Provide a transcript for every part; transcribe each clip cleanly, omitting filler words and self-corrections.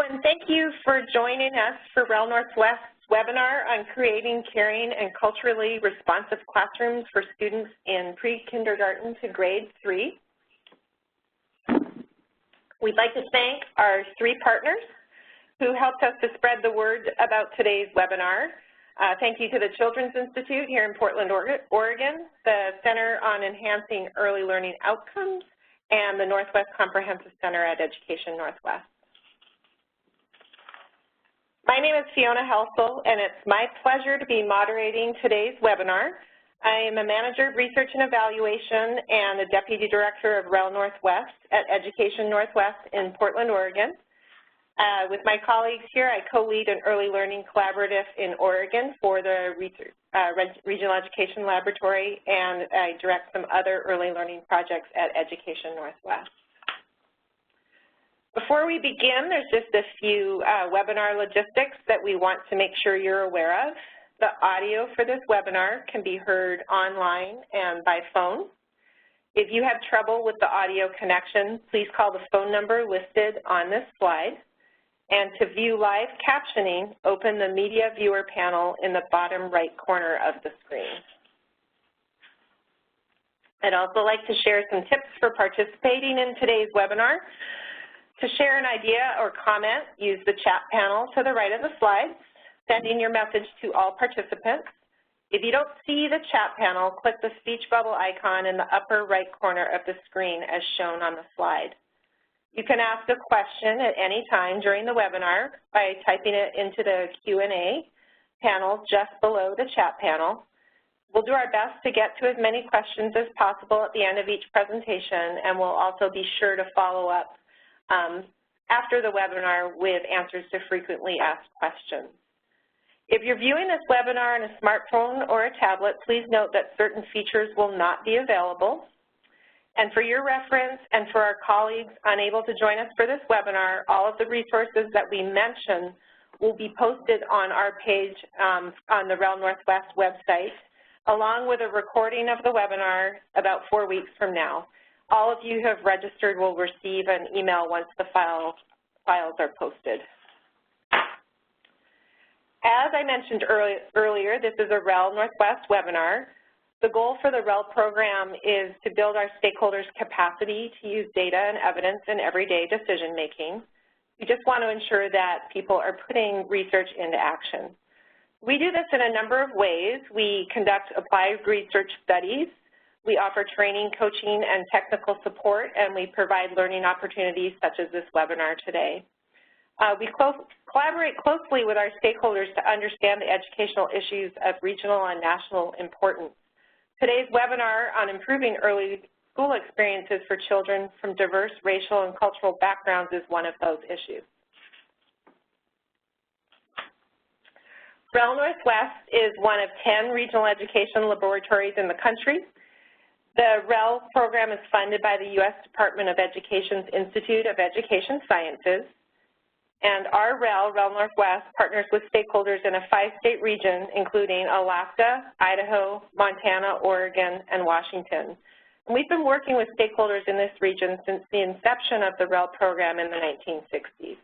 and thank you for joining us for REL Northwest's webinar on creating caring and culturally responsive classrooms for students in pre-kindergarten to grade 3. We'd like to thank our 3 partners who helped us to spread the word about today's webinar. Thank you to the Children's Institute here in Portland, Oregon, the Center on Enhancing Early Learning Outcomes, and the Northwest Comprehensive Center at Education Northwest. My name is Fiona Helsel, and it's my pleasure to be moderating today's webinar. I am a Manager of Research and Evaluation and the Deputy Director of REL Northwest at Education Northwest in Portland, Oregon. With my colleagues here, I co-lead an early learning collaborative in Oregon for the Regional Education Laboratory, and I direct some other early learning projects at Education Northwest. Before we begin, there's just a few webinar logistics that we want to make sure you're aware of. The audio for this webinar can be heard online and by phone. If you have trouble with the audio connection, please call the phone number listed on this slide. And to view live captioning, open the Media Viewer panel in the bottom right corner of the screen. I'd also like to share some tips for participating in today's webinar. To share an idea or comment, use the chat panel to the right of the slides, sending your message to all participants. If you don't see the chat panel, click the speech bubble icon in the upper right corner of the screen as shown on the slide. You can ask a question at any time during the webinar by typing it into the Q&A panel just below the chat panel. We'll do our best to get to as many questions as possible at the end of each presentation, and we'll also be sure to follow up after the webinar with answers to frequently asked questions. If you're viewing this webinar on a smartphone or a tablet, please note that certain features will not be available. And for your reference and for our colleagues unable to join us for this webinar, all of the resources that we mention will be posted on our page on the REL Northwest website, along with a recording of the webinar about 4 weeks from now. All of you who have registered will receive an email once the files are posted. As I mentioned earlier, this is a REL Northwest webinar. The goal for the REL program is to build our stakeholders' capacity to use data and evidence in everyday decision-making. We just want to ensure that people are putting research into action. We do this in a number of ways. We conduct applied research studies. We offer training, coaching, and technical support, and we provide learning opportunities such as this webinar today. We collaborate closely with our stakeholders to understand the educational issues of regional and national importance. Today's webinar on improving early school experiences for children from diverse racial and cultural backgrounds is one of those issues. REL Northwest is one of 10 regional education laboratories in the country. The REL program is funded by the U.S. Department of Education's Institute of Education Sciences, and our REL Northwest, partners with stakeholders in a 5-state region, including Alaska, Idaho, Montana, Oregon, and Washington. And we've been working with stakeholders in this region since the inception of the REL program in the 1960s.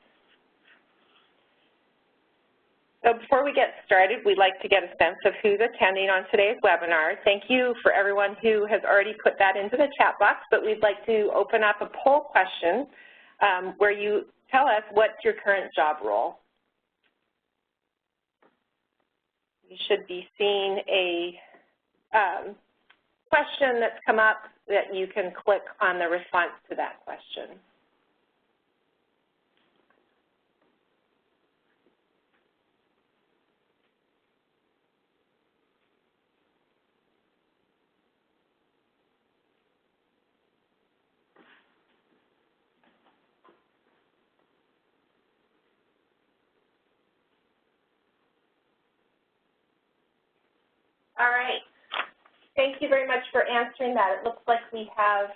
So before we get started, we'd like to get a sense of who's attending on today's webinar. Thank you for everyone who has already put that into the chat box, but we'd like to open up a poll question where you tell us what's your current job role. You should be seeing a question that's come up that you can click on the response to that question. All right. Thank you very much for answering that. It looks like we have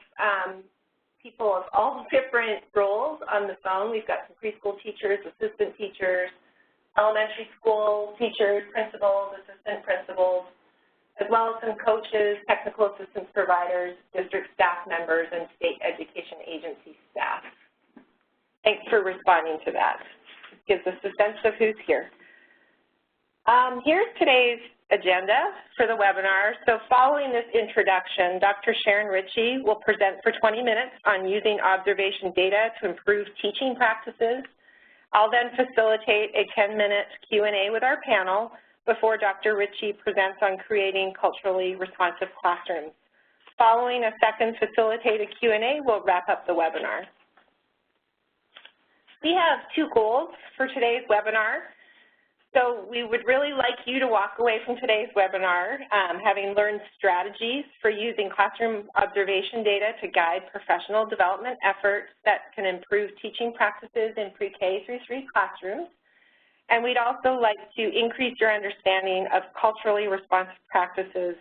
people of all different roles on the phone. We've got some preschool teachers, assistant teachers, elementary school teachers, principals, assistant principals, as well as some coaches, technical assistance providers, district staff members, and state education agency staff. Thanks for responding to that. gives us a sense of who's here. Here's today's agenda for the webinar. So following this introduction, Dr. Sharon Ritchie will present for 20 minutes on using observation data to improve teaching practices. I'll then facilitate a 10-minute Q&A with our panel before Dr. Ritchie presents on creating culturally responsive classrooms. Following a second facilitated Q&A, we'll wrap up the webinar. We have two goals for today's webinar. So we would really like you to walk away from today's webinar having learned strategies for using classroom observation data to guide professional development efforts that can improve teaching practices in pre-K through 3 classrooms. And we'd also like to increase your understanding of culturally responsive practices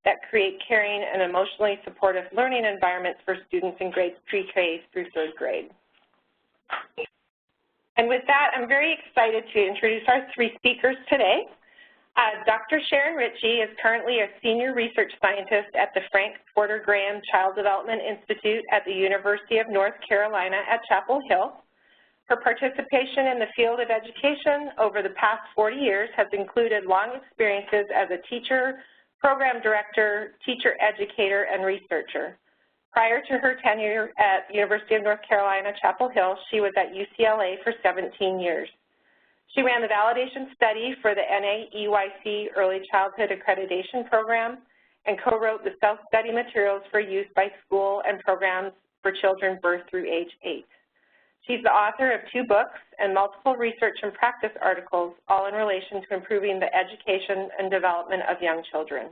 that create caring and emotionally supportive learning environments for students in grades pre-K through 3rd grade. And with that, I'm very excited to introduce our 3 speakers today. Dr. Sharon Ritchie is currently a senior research scientist at the Frank Porter Graham Child Development Institute at the University of North Carolina at Chapel Hill. Her participation in the field of education over the past 40 years has included long experiences as a teacher, program director, teacher educator, and researcher. Prior to her tenure at the University of North Carolina, Chapel Hill, she was at UCLA for 17 years. She ran the validation study for the NAEYC Early Childhood Accreditation Program and co-wrote the self-study materials for use by school and programs for children birth through age 8. She's the author of 2 books and multiple research and practice articles, all in relation to improving the education and development of young children.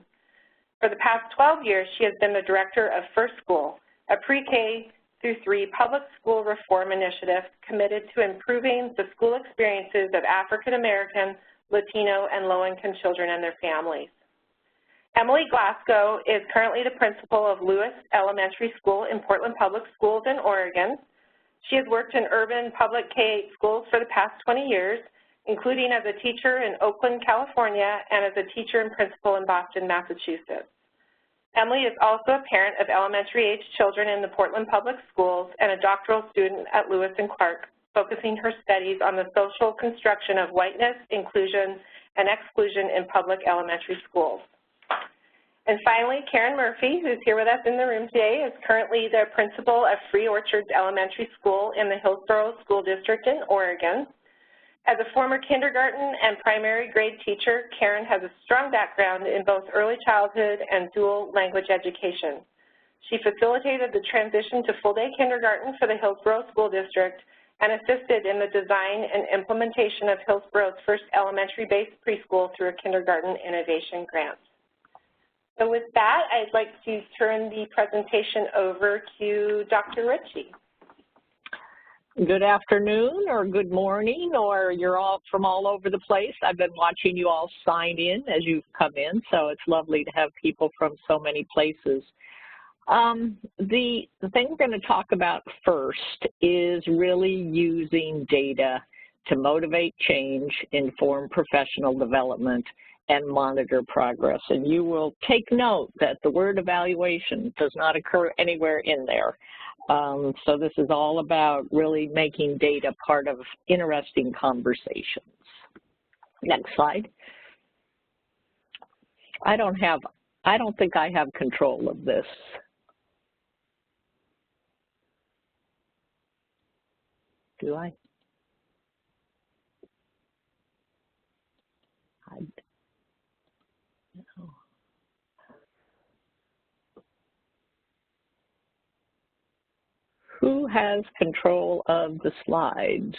For the past 12 years, she has been the director of FirstSchool, a pre-K through 3 public school reform initiative committed to improving the school experiences of African American, Latino, and low-income children and their families. Emily Glasgow is currently the principal of Lewis Elementary School in Portland Public Schools in Oregon. She has worked in urban public K-8 schools for the past 20 years, including as a teacher in Oakland, California, and as a teacher and principal in Boston, Massachusetts. Emily is also a parent of elementary-age children in the Portland Public Schools and a doctoral student at Lewis and Clark, focusing her studies on the social construction of whiteness, inclusion, and exclusion in public elementary schools. And finally, Karen Murphy, who's here with us in the room today, is currently the principal of Free Orchards Elementary School in the Hillsborough School District in Oregon. As a former kindergarten and primary grade teacher, Karen has a strong background in both early childhood and dual language education. She facilitated the transition to full-day kindergarten for the Hillsborough School District and assisted in the design and implementation of Hillsborough's first elementary-based preschool through a kindergarten innovation grant. So with that, I'd like to turn the presentation over to Dr. Ritchie. Good afternoon or good morning, or you're all from all over the place. I've been watching you all sign in as you've come in, so it's lovely to have people from so many places. The thing we're going to talk about first is really using data to motivate change, inform professional development, and monitor progress. And you will take note that the word evaluation does not occur anywhere in there. So this is all about really making data part of interesting conversations. Next slide. I don't think I have control of this. Do I? No. Who has control of the slides?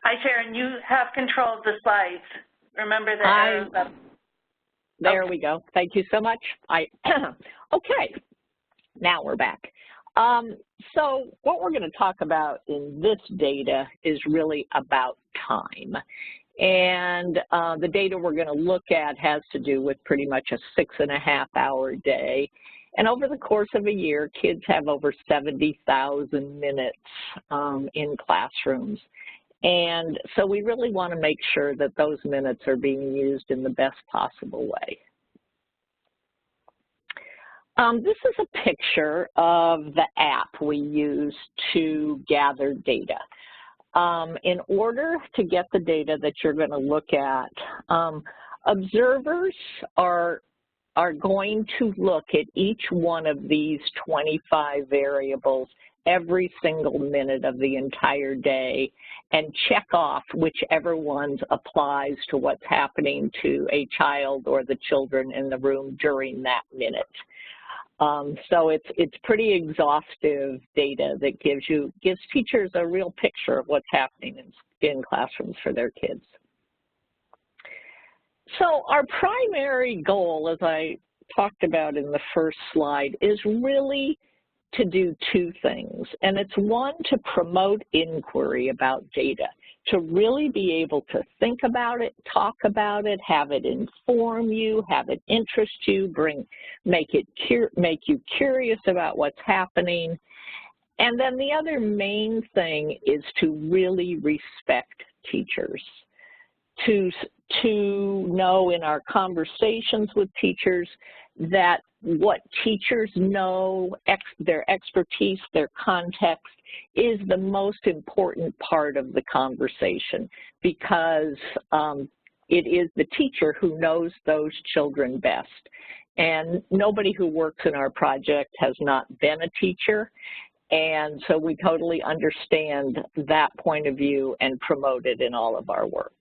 Hi, Sharon. You have control of the slides. Remember the arrows up. There we go. Thank you so much. Okay, now we're back. So what we're going to talk about in this data is really about time. And the data we're going to look at has to do with pretty much a 6.5-hour day. And over the course of a year, kids have over 70,000 minutes in classrooms. And so we really want to make sure that those minutes are being used in the best possible way. This is a picture of the app we use to gather data. In order to get the data that you're going to look at, observers are going to look at each one of these 25 variables every single minute of the entire day and check off whichever ones applies to what's happening to a child or the children in the room during that minute. So it's pretty exhaustive data that gives teachers a real picture of what's happening in classrooms for their kids. So our primary goal, as I talked about in the first slide, is really to do two things. And it's one, to promote inquiry about data, to really be able to think about it, talk about it, have it inform you, have it interest you, make you curious about what's happening. And then the other main thing is to really respect teachers, to know in our conversations with teachers that what teachers know, their expertise, their context, is the most important part of the conversation, because it is the teacher who knows those children best. And nobody who works in our project has not been a teacher, and so we totally understand that point of view and promote it in all of our work.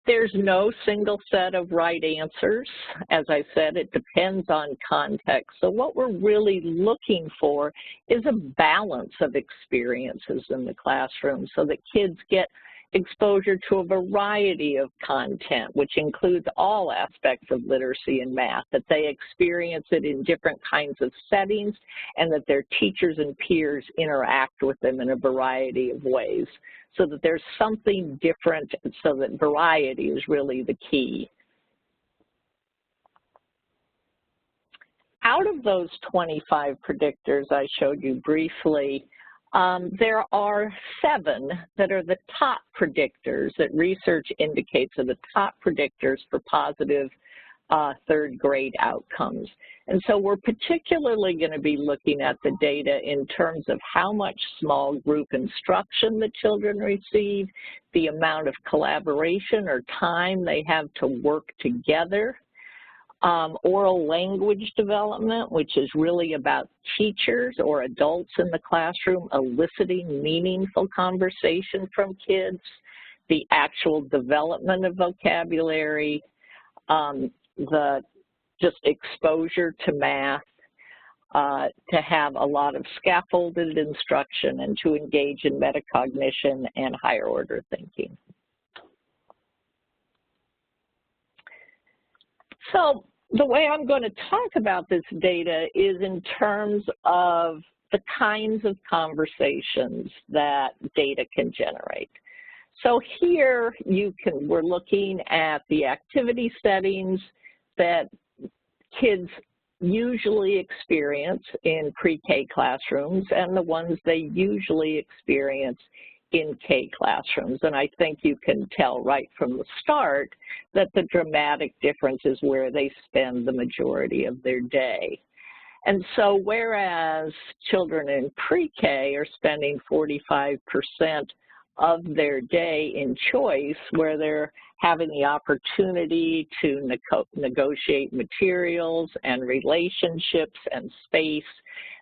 There's no single set of right answers. As I said, it depends on context. So what we're really looking for is a balance of experiences in the classroom so that kids get exposure to a variety of content, which includes all aspects of literacy and math, that they experience it in different kinds of settings, and that their teachers and peers interact with them in a variety of ways, so that there's something different, so that variety is really the key. Out of those 25 predictors I showed you briefly, there are 7 that are the top predictors that research indicates are the top predictors for positive third grade outcomes. And so we're particularly going to be looking at the data in terms of how much small group instruction the children receive, the amount of collaboration or time they have to work together, oral language development, which is really about teachers or adults in the classroom eliciting meaningful conversation from kids, the actual development of vocabulary, the just exposure to math, to have a lot of scaffolded instruction, and to engage in metacognition and higher order thinking. So the way I'm going to talk about this data is in terms of the kinds of conversations that data can generate. So here we're looking at the activity settings that kids usually experience in pre-K classrooms and the ones they usually experience in K classrooms. And I think you can tell right from the start that the dramatic difference is where they spend the majority of their day. And so whereas children in pre-K are spending 45% of their day in choice, where they're having the opportunity to negotiate materials and relationships and space,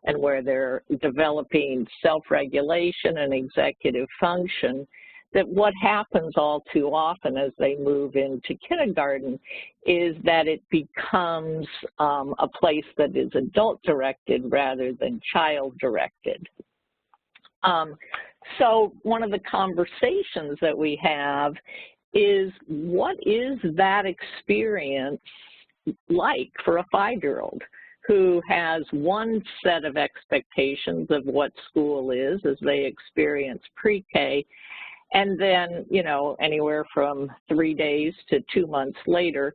and where they're developing self-regulation and executive function, that what happens all too often as they move into kindergarten is that it becomes a place that is adult-directed rather than child-directed. So one of the conversations that we have is, what is that experience like for a 5-year-old who has one set of expectations of what school is as they experience pre-K, and then, you know, anywhere from 3 days to 2 months later,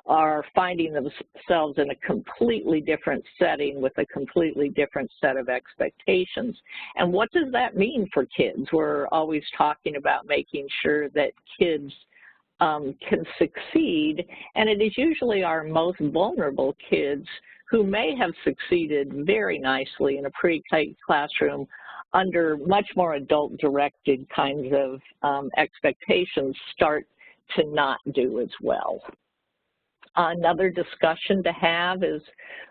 are finding themselves in a completely different setting with a completely different set of expectations. And what does that mean for kids? We're always talking about making sure that kids can succeed, and it is usually our most vulnerable kids who may have succeeded very nicely in a pre-K classroom under much more adult-directed kinds of expectations start to not do as well. Another discussion to have is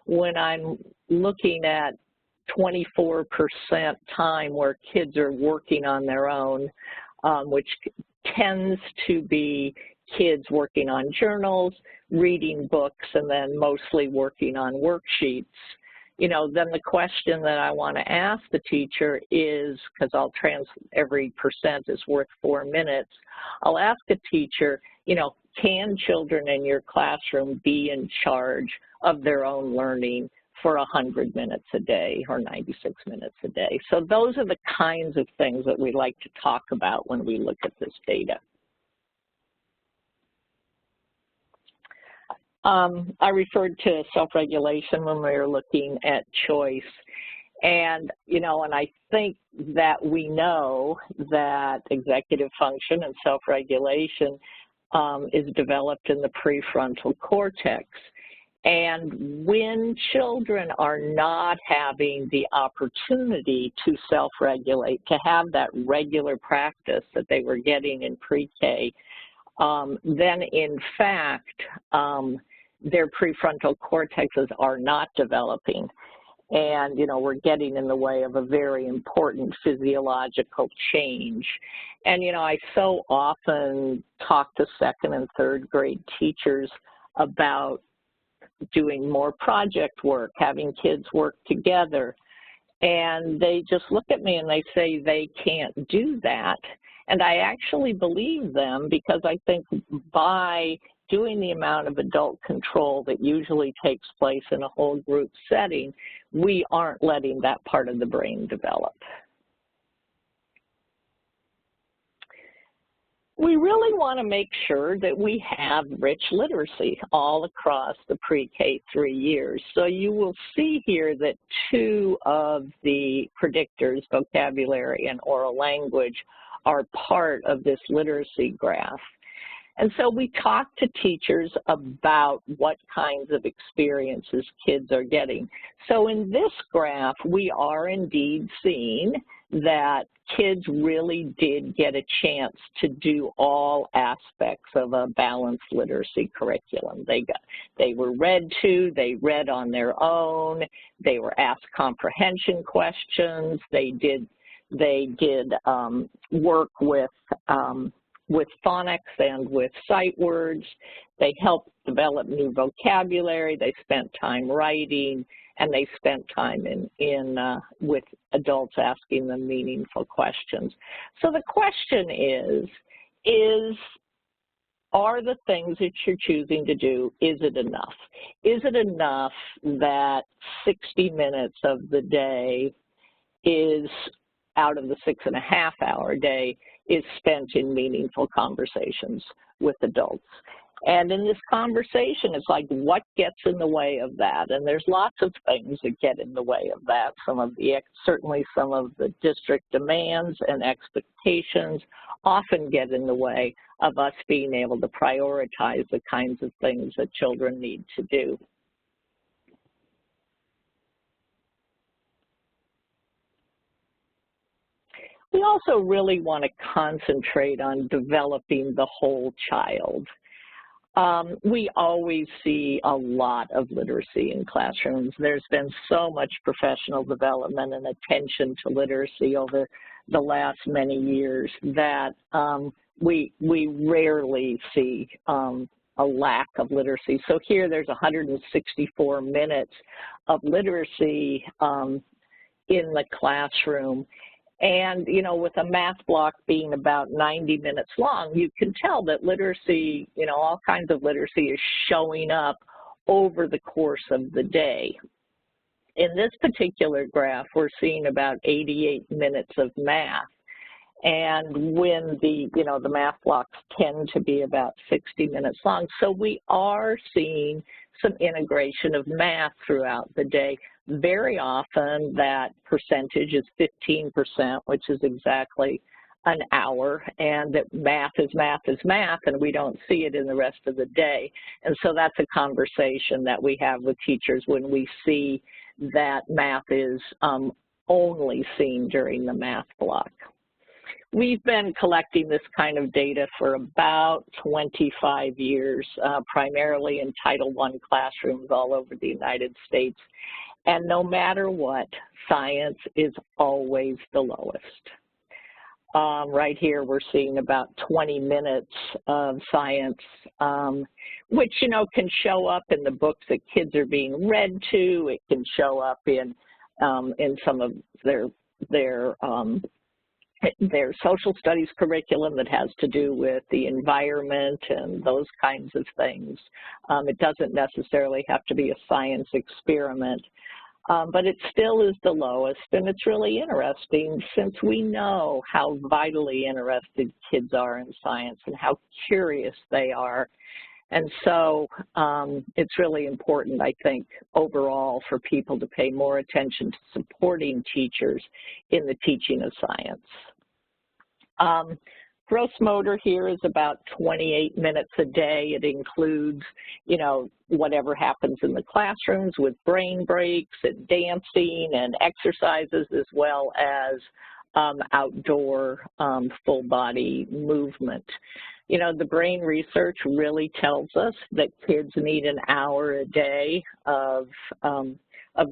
when I'm looking at 24% time where kids are working on their own, which tends to be kids working on journals, reading books, and then mostly working on worksheets. You know, then the question that I want to ask the teacher is, because every percent is worth 4 minutes, I'll ask a teacher, you know, can children in your classroom be in charge of their own learning for 100 minutes a day or 96 minutes a day? So those are the kinds of things that we like to talk about when we look at this data. I referred to self-regulation when we were looking at choice. And, you know, and I think that we know that executive function and self-regulation is developed in the prefrontal cortex. And when children are not having the opportunity to self-regulate, to have that regular practice that they were getting in pre-K, then in fact, their prefrontal cortexes are not developing. And, you know, we're getting in the way of a very important physiological change. And, you know, I so often talk to 2nd and 3rd grade teachers about doing more project work, having kids work together. And they just look at me and they say they can't do that. And I actually believe them, because I think by doing the amount of adult control that usually takes place in a whole group setting, we aren't letting that part of the brain develop. We really want to make sure that we have rich literacy all across the pre-K 3 years. So you will see here that 2 of the predictors, vocabulary and oral language, are part of this literacy graph. And so we talk to teachers about what kinds of experiences kids are getting. So in this graph, we are indeed seeing that kids really did get a chance to do all aspects of a balanced literacy curriculum. They were read to, they read on their own, they were asked comprehension questions, they did work with phonics and with sight words. They helped develop new vocabulary. They spent time writing, and they spent time with adults asking them meaningful questions. So the question is are the things that you're choosing to do, is it enough? Is it enough that 60 minutes of the day is, out of the 6.5-hour day, is spent in meaningful conversations with adults? And in this conversation, it's like, what gets in the way of that? And there's lots of things that get in the way of that. Certainly some of the district demands and expectations often get in the way of us being able to prioritize the kinds of things that children need to do. We also really want to concentrate on developing the whole child. We always see a lot of literacy in classrooms. There's been so much professional development and attention to literacy over the last many years that we rarely see a lack of literacy. So here there's 164 minutes of literacy in the classroom. And, you know, with a math block being about 90 minutes long, you can tell that literacy, you know, all kinds of literacy is showing up over the course of the day. In this particular graph, we're seeing about 88 minutes of math. And when the math blocks tend to be about 60 minutes long. So we are seeing some integration of math throughout the day. Very often that percentage is 15%, which is exactly an hour, and that math is math is math, and we don't see it in the rest of the day. And so that's a conversation that we have with teachers when we see that math is only seen during the math block. We've been collecting this kind of data for about 25 years, primarily in Title I classrooms all over the United States. And no matter what, science is always the lowest. Right here, we're seeing about 20 minutes of science, which, can show up in the books that kids are being read to. It can show up in some of their social studies curriculum that has to do with the environment and those kinds of things. It doesn't necessarily have to be a science experiment, but it still is the lowest, and it's really interesting since we know how vitally interested kids are in science and how curious they are. And so it's really important, I think, overall for people to pay more attention to supporting teachers in the teaching of science. Gross motor here is about 28 minutes a day. It includes, whatever happens in the classrooms with brain breaks and dancing and exercises, as well as outdoor full body movement. The brain research really tells us that kids need an hour a day of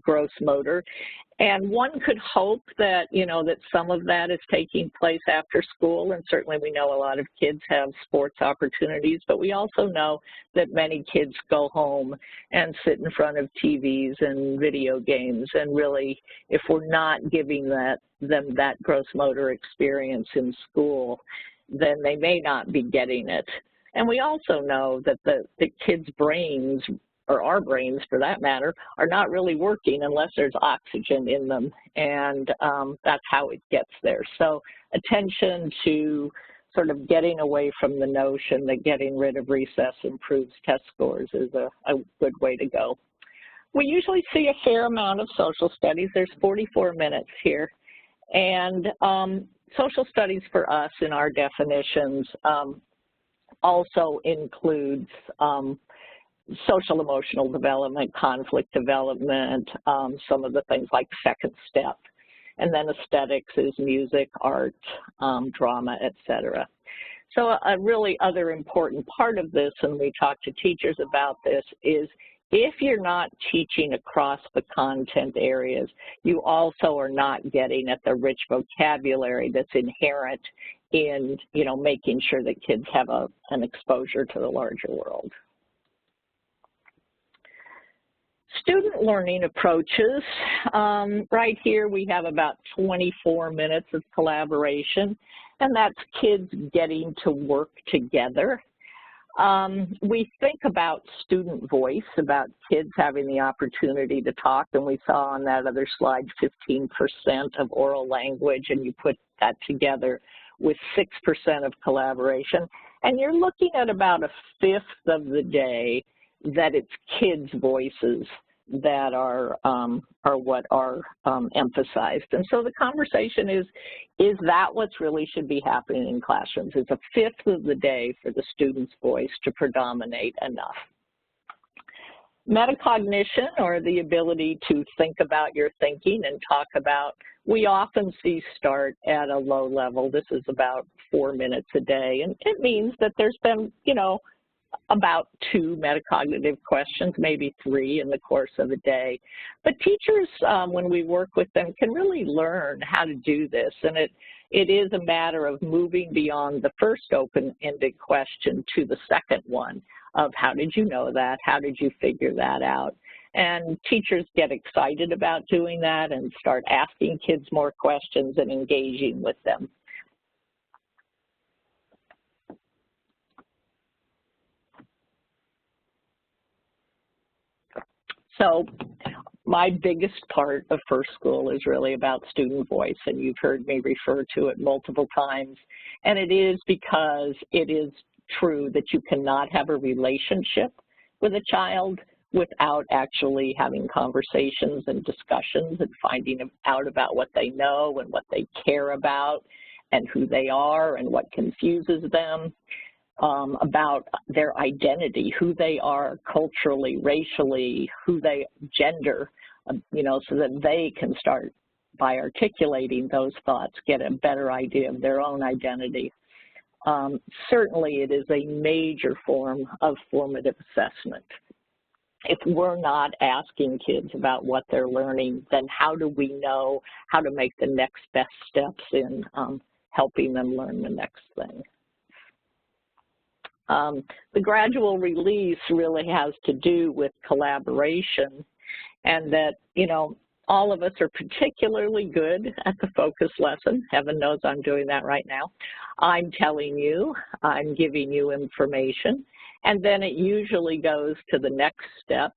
gross motor. And one could hope that, that some of that is taking place after school, and certainly we know a lot of kids have sports opportunities, but we also know that many kids go home and sit in front of TVs and video games, and really, if we're not giving them that gross motor experience in school, then they may not be getting it. And we also know that the kids' brains, or our brains for that matter, are not really working unless there's oxygen in them, and that's how it gets there. So attention to sort of getting away from the notion that getting rid of recess improves test scores is a good way to go. We usually see a fair amount of social studies. There's 44 minutes here, and social studies for us in our definitions also includes social emotional development, conflict development, some of the things like second step. And then aesthetics is music, art, drama, etc. So a really other important part of this, and we talk to teachers about this, is if you're not teaching across the content areas, you also are not getting at the rich vocabulary that's inherent in, making sure that kids have an exposure to the larger world. Student learning approaches. Right here we have about 24 minutes of collaboration, and that's kids getting to work together. We think about student voice, about kids having the opportunity to talk, and we saw on that other slide 15% of oral language, and you put that together with 6% of collaboration. And you're looking at about a fifth of the day that it's kids' voices that are what are emphasized. And so the conversation is that what's really should be happening in classrooms? Is a fifth of the day for the student's voice to predominate enough? Metacognition, or the ability to think about your thinking and talk about, we often see start at a low level. This is about 4 minutes a day, and it means that there's been, about 2 metacognitive questions, maybe 3 in the course of a day. But teachers, when we work with them, can really learn how to do this, and it is a matter of moving beyond the first open-ended question to the second one of how did you know that, how did you figure that out? And teachers get excited about doing that and start asking kids more questions and engaging with them. So my biggest part of FirstSchool is really about student voice, and you've heard me refer to it multiple times. And it is because it is true that you cannot have a relationship with a child without actually having conversations and discussions and finding out about what they know and what they care about and who they are and what confuses them, about their identity, who they are culturally, racially, gender, you know, so that they can start by articulating those thoughts, get a better idea of their own identity. Certainly it is a major form of formative assessment. If we're not asking kids about what they're learning, then how do we know how to make the next best steps in helping them learn the next thing? The gradual release really has to do with collaboration, and that, you know, all of us are particularly good at the focus lesson. Heaven knows I'm doing that right now. I'm telling you, I'm giving you information, and then it usually goes to the next step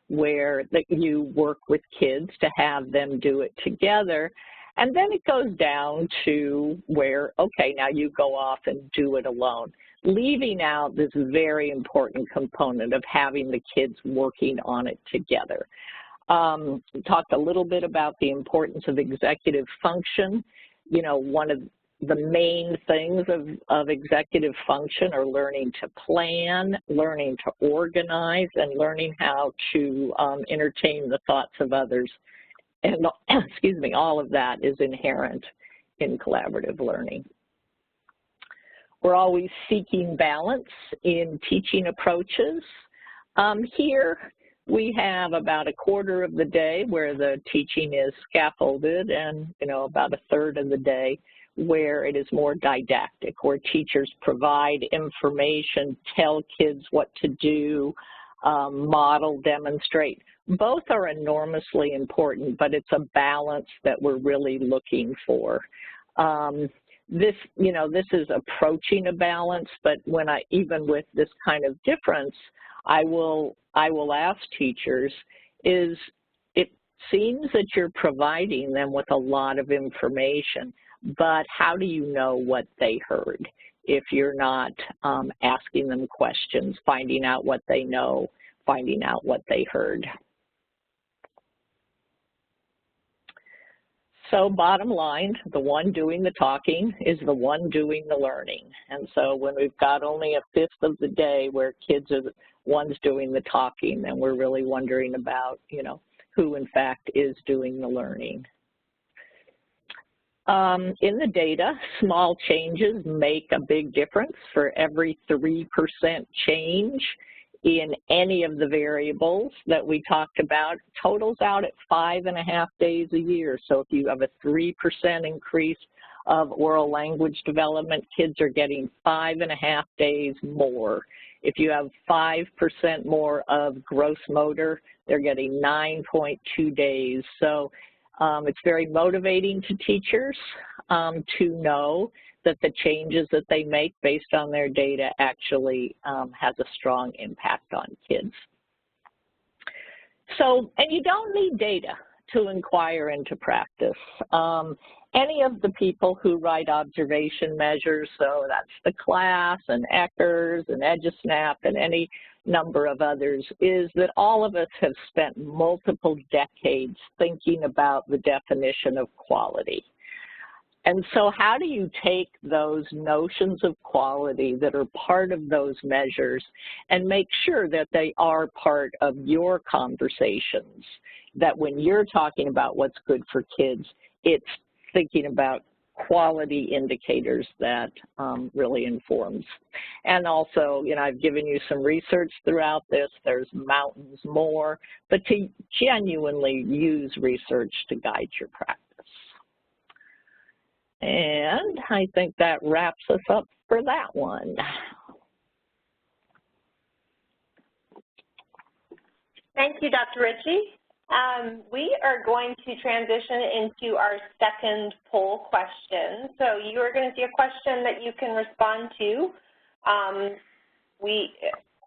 where you work with kids to have them do it together. And then it goes down to where, okay, now you go off and do it alone, leaving out this very important component of having the kids working on it together. We talked a little bit about the importance of executive function. You know, one of the main things of executive function are learning to plan, learning to organize, and learning how to entertain the thoughts of others. And, excuse me, all of that is inherent in collaborative learning. We're always seeking balance in teaching approaches. Here we have about a quarter of the day where the teaching is scaffolded, and, you know, about a third of the day where it is more didactic, where teachers provide information, tell kids what to do, model, demonstrate. Both are enormously important, but it's a balance that we're really looking for. This is approaching a balance, but even with this kind of difference, I will ask teachers, it seems that you're providing them with a lot of information, but how do you know what they heard if you're not asking them questions, finding out what they know, finding out what they heard? So bottom line, the one doing the talking is the one doing the learning. And so when we've got only a fifth of the day where kids are the ones doing the talking, then we're really wondering about, you know, who in fact is doing the learning. In the data, small changes make a big difference. For every 3% change in any of the variables that we talked about, totals out at 5.5 days a year. So if you have a 3% increase of oral language development, kids are getting 5.5 days more. If you have 5% more of gross motor, they're getting 9.2 days. So it's very motivating to teachers to know that the changes that they make based on their data actually has a strong impact on kids. So, and you don't need data to inquire into practice. Any of the people who write observation measures, so that's the class and Eckers and EduSnap and any number of others, is that all of us have spent multiple decades thinking about the definition of quality. And so how do you take those notions of quality that are part of those measures and make sure that they are part of your conversations, that when you're talking about what's good for kids, it's thinking about quality indicators that really informs. And also, you know, I've given you some research throughout this. There's mountains more, but to genuinely use research to guide your practice. And I think that wraps us up for that one. Thank you, Dr. Ritchie. We are going to transition into our second poll question. So you are going to see a question that you can respond to.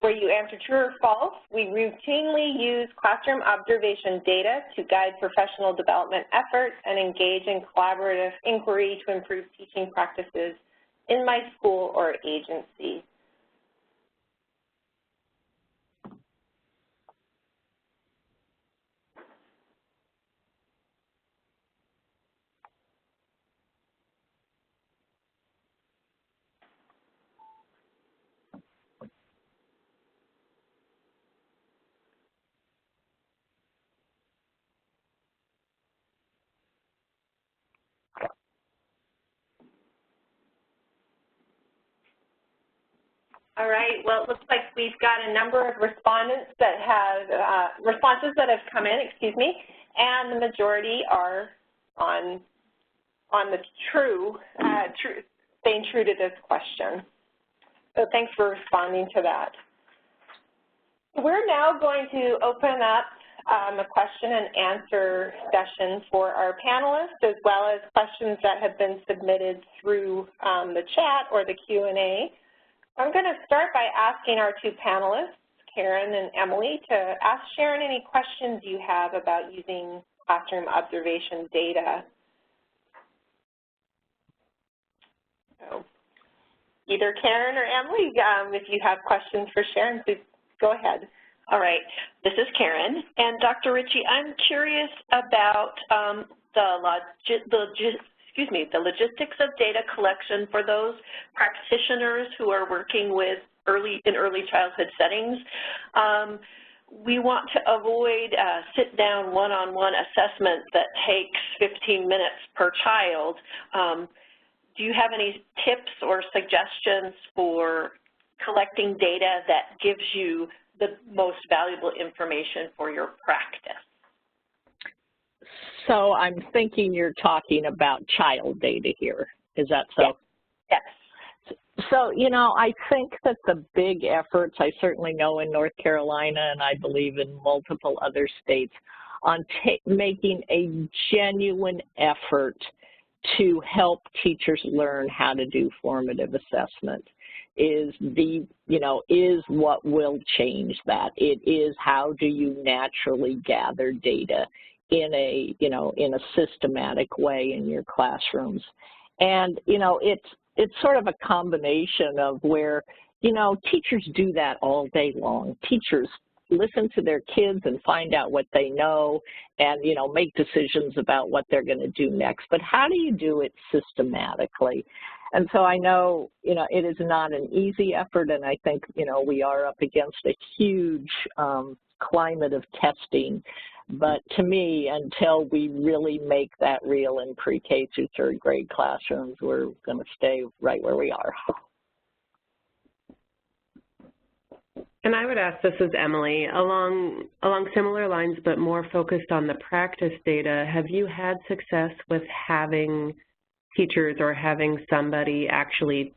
where you answer true or false. We routinely use classroom observation data to guide professional development efforts and engage in collaborative inquiry to improve teaching practices in my school or agency. All right, well, it looks like we've got a number of respondents that have, responses that have come in, and the majority are on the staying true to this question. So thanks for responding to that. We're now going to open up a question and answer session for our panelists, as well as questions that have been submitted through the chat or the Q&A. I'm going to start by asking our two panelists, Karen and Emily, to ask Sharon any questions you have about using classroom observation data. So, either Karen or Emily, if you have questions for Sharon, please go ahead. All right, this is Karen. And Dr. Ritchie, I'm curious about the logistics of data collection for those practitioners who are working with in early childhood settings. We want to avoid sit-down one-on-one assessment that takes 15 minutes per child. Do you have any tips or suggestions for collecting data that gives you the most valuable information for your practice? So I'm thinking you're talking about child data here. Is that so? Yes. So, you know, I think that the big efforts, I certainly know in North Carolina and I believe in multiple other states, on making a genuine effort to help teachers learn how to do formative assessment is what will change that. It is how do you naturally gather data in a systematic way in your classrooms. And, it's sort of a combination of where, teachers do that all day long. Teachers listen to their kids and find out what they know and, make decisions about what they're going to do next. But how do you do it systematically? And so I know, it is not an easy effort, and I think, we are up against a huge climate of testing. But to me, until we really make that real in pre-K through third grade classrooms, we're going to stay right where we are. And I would ask, this is Emily, along similar lines but more focused on the practice data, have you had success with having teachers or having somebody actually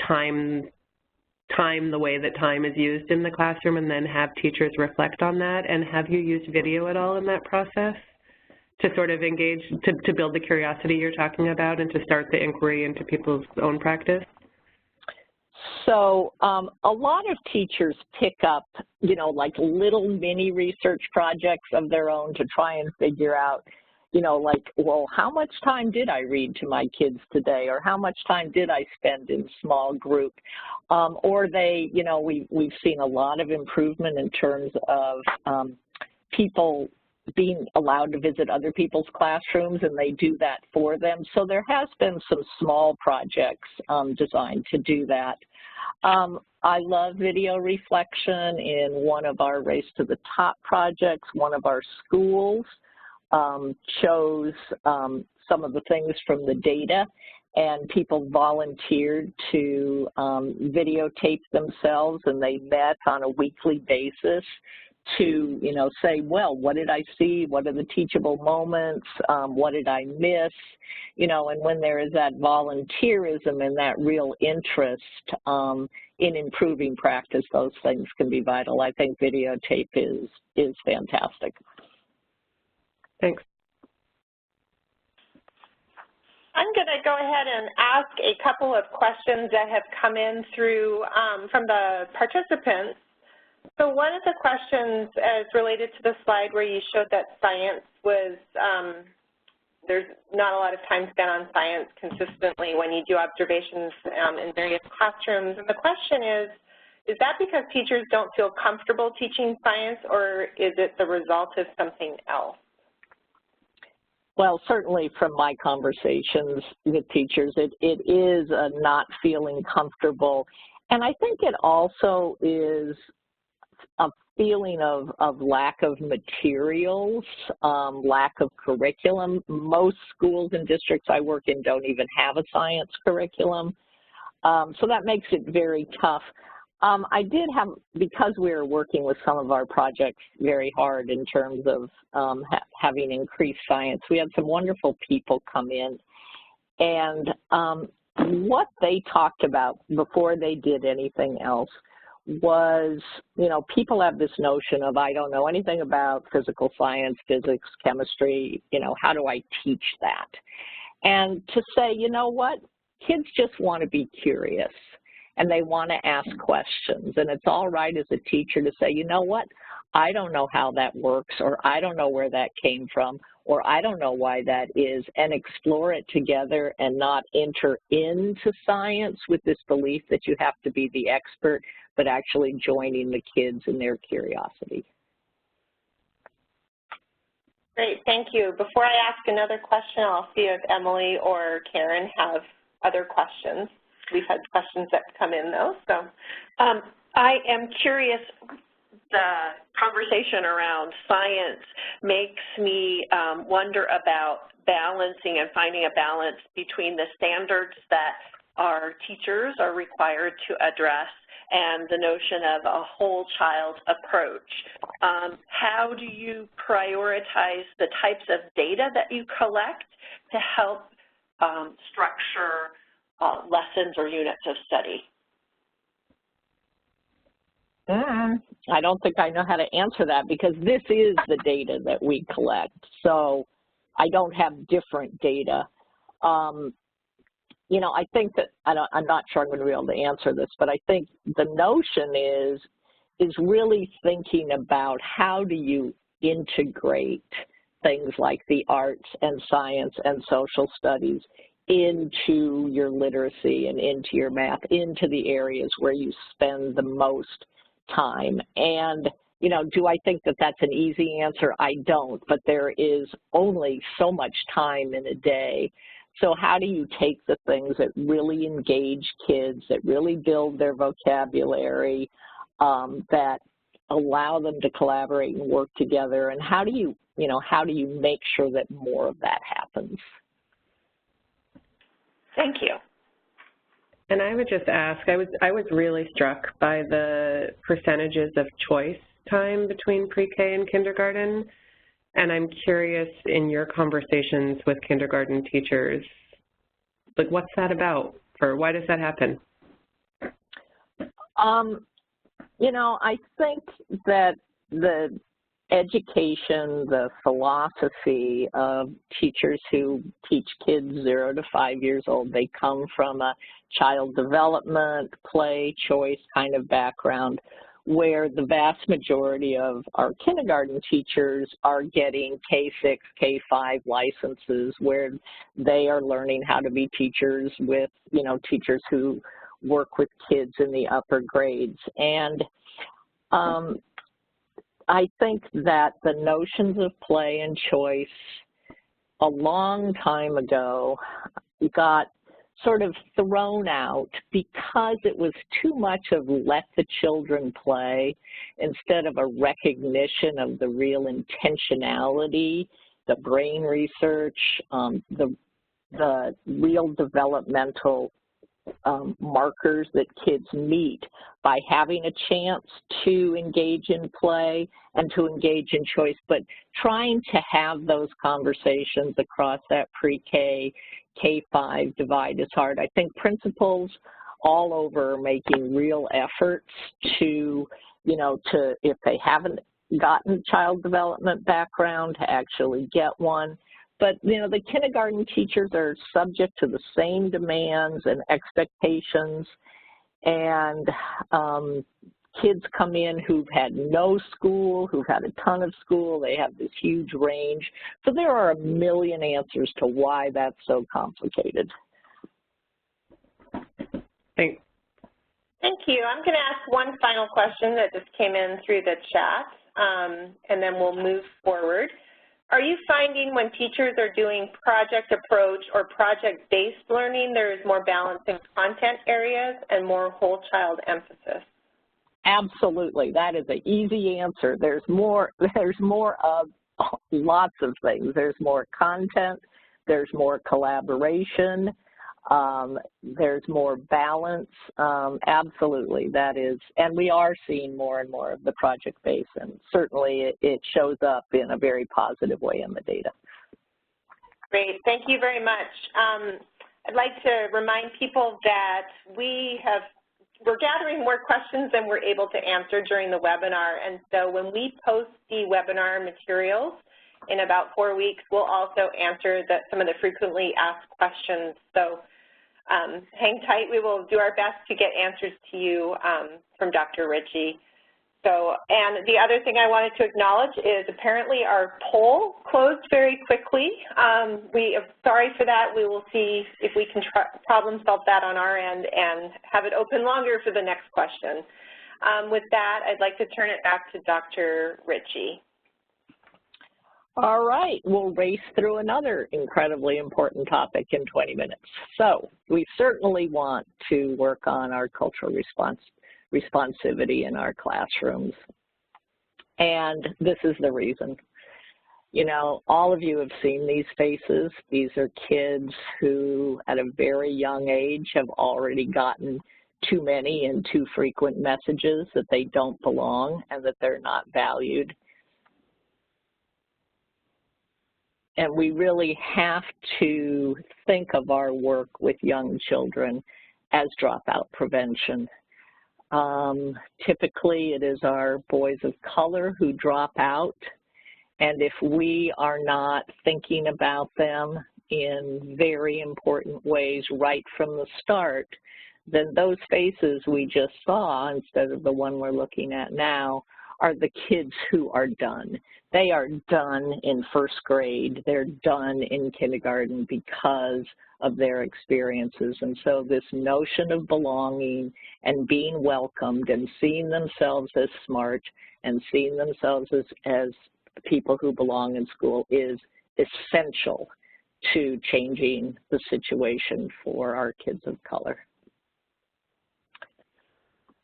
time the way that time is used in the classroom and then have teachers reflect on that? And have you used video at all in that process to sort of engage, to build the curiosity you're talking about and to start the inquiry into people's own practice? So a lot of teachers pick up, like little mini research projects of their own to try and figure out, well, how much time did I read to my kids today, or how much time did I spend in small group? Or they, we've seen a lot of improvement in terms of people being allowed to visit other people's classrooms, and they do that for them. So there has been some small projects designed to do that. I love video reflection. In one of our Race to the Top projects, one of our schools chose some of the things from the data, and people volunteered to videotape themselves, and they met on a weekly basis to, say, well, what did I see? What are the teachable moments? What did I miss? And when there is that volunteerism and that real interest in improving practice, those things can be vital. I think videotape is fantastic. Thanks. I'm going to go ahead and ask a couple of questions that have come in through from the participants. So one of the questions is related to the slide where you showed that science was, there's not a lot of time spent on science consistently when you do observations in various classrooms. And the question is that because teachers don't feel comfortable teaching science, or is it the result of something else? Well, certainly from my conversations with teachers, it is a not feeling comfortable. And I think it also is a feeling of lack of materials, lack of curriculum. Most schools and districts I work in don't even have a science curriculum. So that makes it very tough. I did have, because we were working with some of our projects very hard in terms of having increased science, we had some wonderful people come in, and what they talked about before they did anything else was, you know, people have this notion of, I don't know anything about physical science, physics, chemistry, you know, how do I teach that? And to say, you know what, kids just want to be curious. And they want to ask questions. And it's all right as a teacher to say, you know what, I don't know how that works, or I don't know where that came from, or I don't know why that is, and explore it together and not enter into science with this belief that you have to be the expert, but actually joining the kids in their curiosity. Great, thank you. Before I ask another question, I'll see if Emily or Karen have other questions. We've had questions that come in, though. So, I am curious. The conversation around science makes me wonder about balancing and finding a balance between the standards that our teachers are required to address and the notion of a whole child approach. How do you prioritize the types of data that you collect to help structure lessons or units of study? I don't think I know how to answer that, because this is the data that we collect. So I don't have different data. You know, I think that, I'm not sure I'm going to be able to answer this, but I think the notion is really thinking about how do you integrate things like the arts and science and social studies into your literacy and into your math, into the areas where you spend the most time. And, you know, do I think that that's an easy answer? I don't, but there is only so much time in a day. So how do you take the things that really engage kids, that really build their vocabulary, that allow them to collaborate and work together, and how do you make sure that more of that happens? Thank you. And I would just ask, I was really struck by the percentages of choice time between pre-K and kindergarten, and I'm curious, in your conversations with kindergarten teachers, like, what's that about, or why does that happen? You know, I think that the education, the philosophy of teachers who teach kids 0 to 5 years old, they come from a child development, play, choice kind of background, where the vast majority of our kindergarten teachers are getting K-6, K-5 licenses, where they are learning how to be teachers with, you know, teachers who work with kids in the upper grades. And I think that the notions of play and choice a long time ago got sort of thrown out because it was too much of let the children play instead of a recognition of the real intentionality, the brain research, the real developmental markers that kids meet by having a chance to engage in play and to engage in choice, but trying to have those conversations across that pre-K, K-5 divide is hard. I think principals all over are making real efforts to, you know, if they haven't gotten child development background, to actually get one. But, you know, the kindergarten teachers are subject to the same demands and expectations, and kids come in who've had no school, who've had a ton of school, they have this huge range. So there are a million answers to why that's so complicated. Thanks. Thank you. I'm going to ask one final question that just came in through the chat, and then we'll move forward. Are you finding when teachers are doing project approach or project-based learning, there is more balance in content areas and more whole child emphasis? Absolutely. That is an easy answer. There's more of lots of things. There's more content. There's more collaboration. There's more balance. Absolutely, that is, and we are seeing more and more of the project-based, and certainly it shows up in a very positive way in the data. Great, thank you very much. I'd like to remind people that we're gathering more questions than we're able to answer during the webinar, and so when we post the webinar materials in about 4 weeks, we'll also answer some of the frequently asked questions. So hang tight. We will do our best to get answers to you from Dr. Ritchie. So, and the other thing I wanted to acknowledge is apparently our poll closed very quickly. We are sorry for that. We will see if we can problem solve that on our end and have it open longer for the next question. With that, I'd like to turn it back to Dr. Ritchie. All right, we'll race through another incredibly important topic in 20 minutes. So we certainly want to work on our cultural responsivity in our classrooms. And this is the reason. You know, all of you have seen these faces. These are kids who, at a very young age, have already gotten too many and too frequent messages that they don't belong and that they're not valued. And we really have to think of our work with young children as dropout prevention. Typically, it is our boys of color who drop out, and if we are not thinking about them in very important ways right from the start, then those faces we just saw, instead of the one we're looking at now, are the kids who are done. They are done in first grade. They're done in kindergarten because of their experiences. And so this notion of belonging and being welcomed and seeing themselves as smart and seeing themselves as people who belong in school is essential to changing the situation for our kids of color.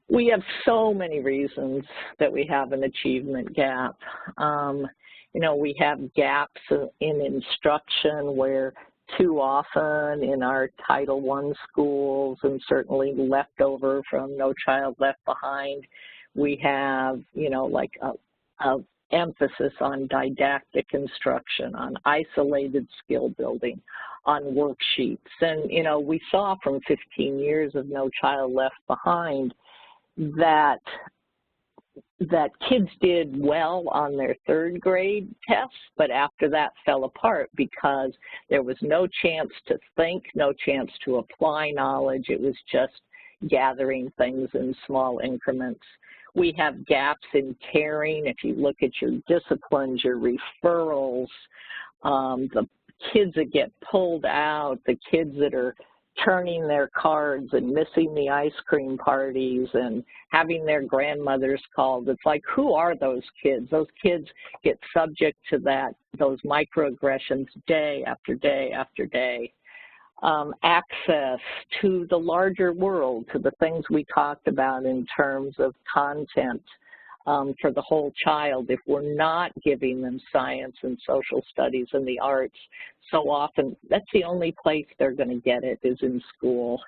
We have so many reasons that we have an achievement gap. You know, we have gaps in instruction where too often in our Title I schools, and certainly left over from No Child Left Behind, we have, you know, like a emphasis on didactic instruction, on isolated skill building, on worksheets. And, you know, we saw from 15 years of No Child Left Behind that kids did well on their third grade tests, but after that fell apart because there was no chance to think, no chance to apply knowledge. It was just gathering things in small increments. We have gaps in caring. If you look at your disciplines, your referrals, the kids that get pulled out, the kids that are turning their cards and missing the ice cream parties and having their grandmothers called. It's like, who are those kids? Those kids get subject to those microaggressions day after day after day. Access to the larger world, to the things we talked about in terms of content for the whole child. If we're not giving them science and social studies and the arts, so often that's the only place they're going to get it is in school.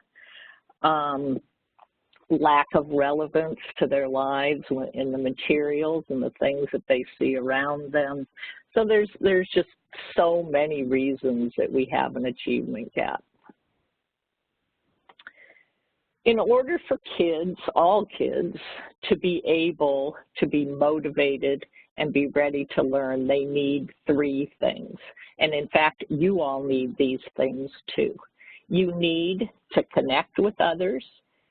Lack of relevance to their lives in the materials and the things that they see around them. So there's just so many reasons that we have an achievement gap. In order for kids, all kids, to be able to be motivated and be ready to learn, they need 3 things. And in fact, you all need these things too. You need to connect with others,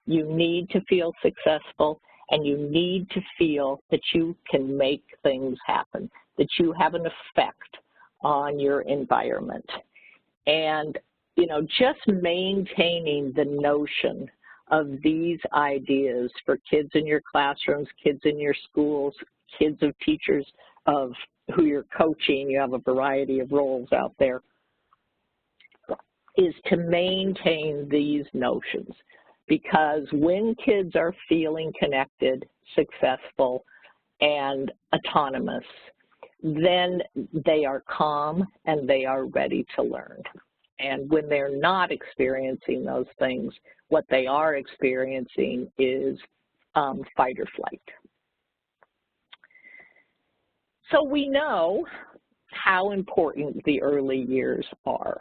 you need to feel successful, and you need to feel that you can make things happen, that you have an effect on your environment. And, you know, just maintaining the notion of these ideas for kids in your classrooms, kids in your schools, kids of teachers of who you're coaching, you have a variety of roles out there, is to maintain these notions. Because when kids are feeling connected, successful, and autonomous, then they are calm and they are ready to learn. And when they're not experiencing those things, what they are experiencing is fight or flight. So we know how important the early years are.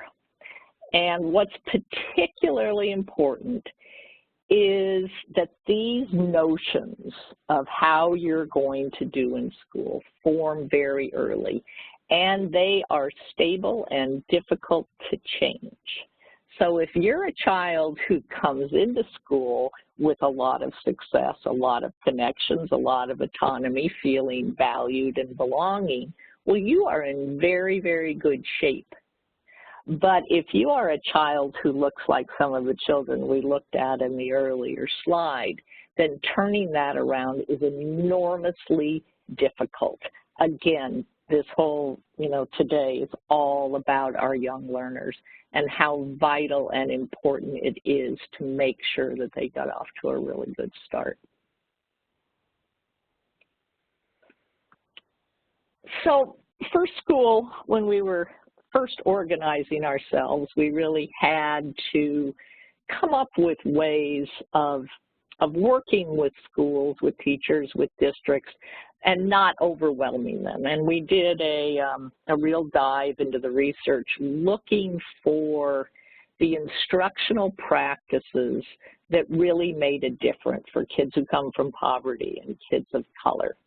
And what's particularly important is that these notions of how you're going to do in school form very early, and they are stable and difficult to change. So if you're a child who comes into school with a lot of success, a lot of connections, a lot of autonomy, feeling valued and belonging, well, you are in very, very good shape. But if you are a child who looks like some of the children we looked at in the earlier slide, then turning that around is enormously difficult. Again, this whole, you know, today is all about our young learners and how vital and important it is to make sure that they got off to a really good start. So FirstSchool, when we were first organizing ourselves, we really had to come up with ways of working with schools, with teachers, with districts, and not overwhelming them. And we did a real dive into the research looking for the instructional practices that really made a difference for kids who come from poverty and kids of color.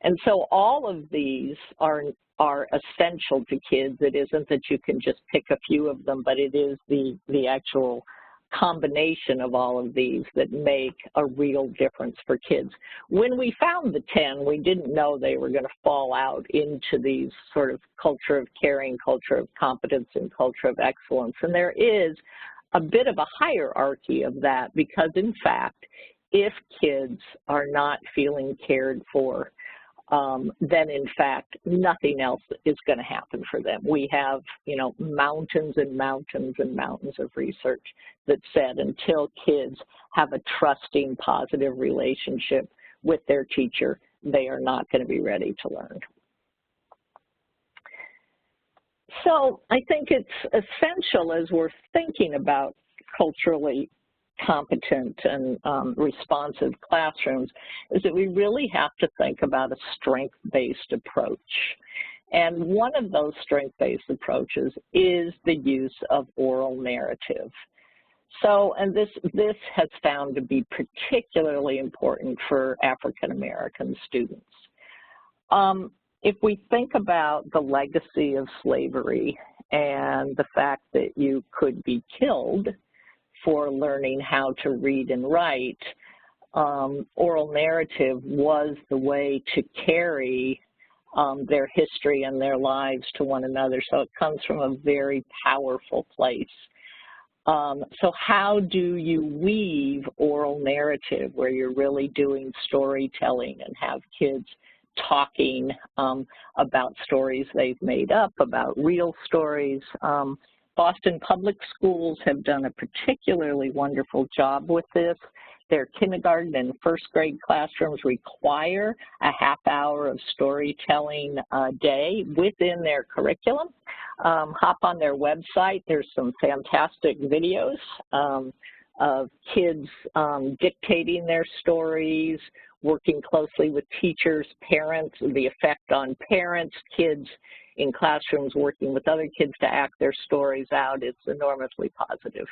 And so all of these are essential to kids. It isn't that you can just pick a few of them, but it is the actual combination of all of these that make a real difference for kids. When we found the 10, we didn't know they were going to fall out into these sort of culture of caring, culture of competence, and culture of excellence. And there is a bit of a hierarchy of that because, in fact, if kids are not feeling cared for, then in fact nothing else is going to happen for them. We have, you know, mountains and mountains and mountains of research that said until kids have a trusting, positive relationship with their teacher, they are not going to be ready to learn. So I think it's essential as we're thinking about culturally competent and responsive classrooms is that we really have to think about a strength-based approach. And one of those strength-based approaches is the use of oral narrative. So, and this has found to be particularly important for African American students. If we think about the legacy of slavery and the fact that you could be killed for learning how to read and write, oral narrative was the way to carry their history and their lives to one another. So it comes from a very powerful place. So how do you weave oral narrative where you're really doing storytelling and have kids talking about stories they've made up, about real stories? Boston Public Schools have done a particularly wonderful job with this. Their kindergarten and first grade classrooms require a half-hour of storytelling a day within their curriculum. Hop on their website. There's some fantastic videos of kids dictating their stories, working closely with teachers, parents, the effect on parents, kids in classrooms working with other kids to act their stories out. It's enormously positive.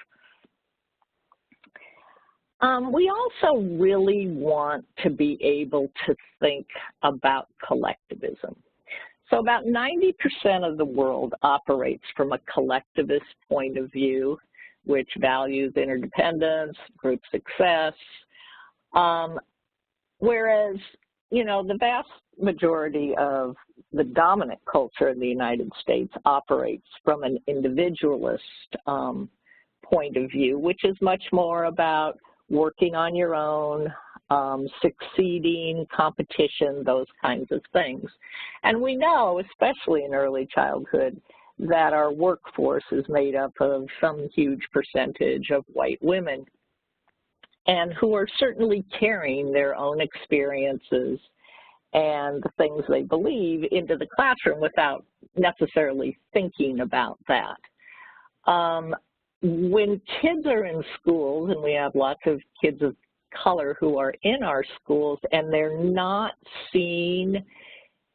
We also really want to be able to think about collectivism. So about 90% of the world operates from a collectivist point of view, which values interdependence, group success. Whereas, you know, the vast majority of the dominant culture in the United States operates from an individualist point of view, which is much more about working on your own, succeeding, competition, those kinds of things. And we know, especially in early childhood, that our workforce is made up of some huge percentage of white women, and who are certainly carrying their own experiences and the things they believe into the classroom without necessarily thinking about that. When kids are in schools, and we have lots of kids of color who are in our schools, and they're not seeing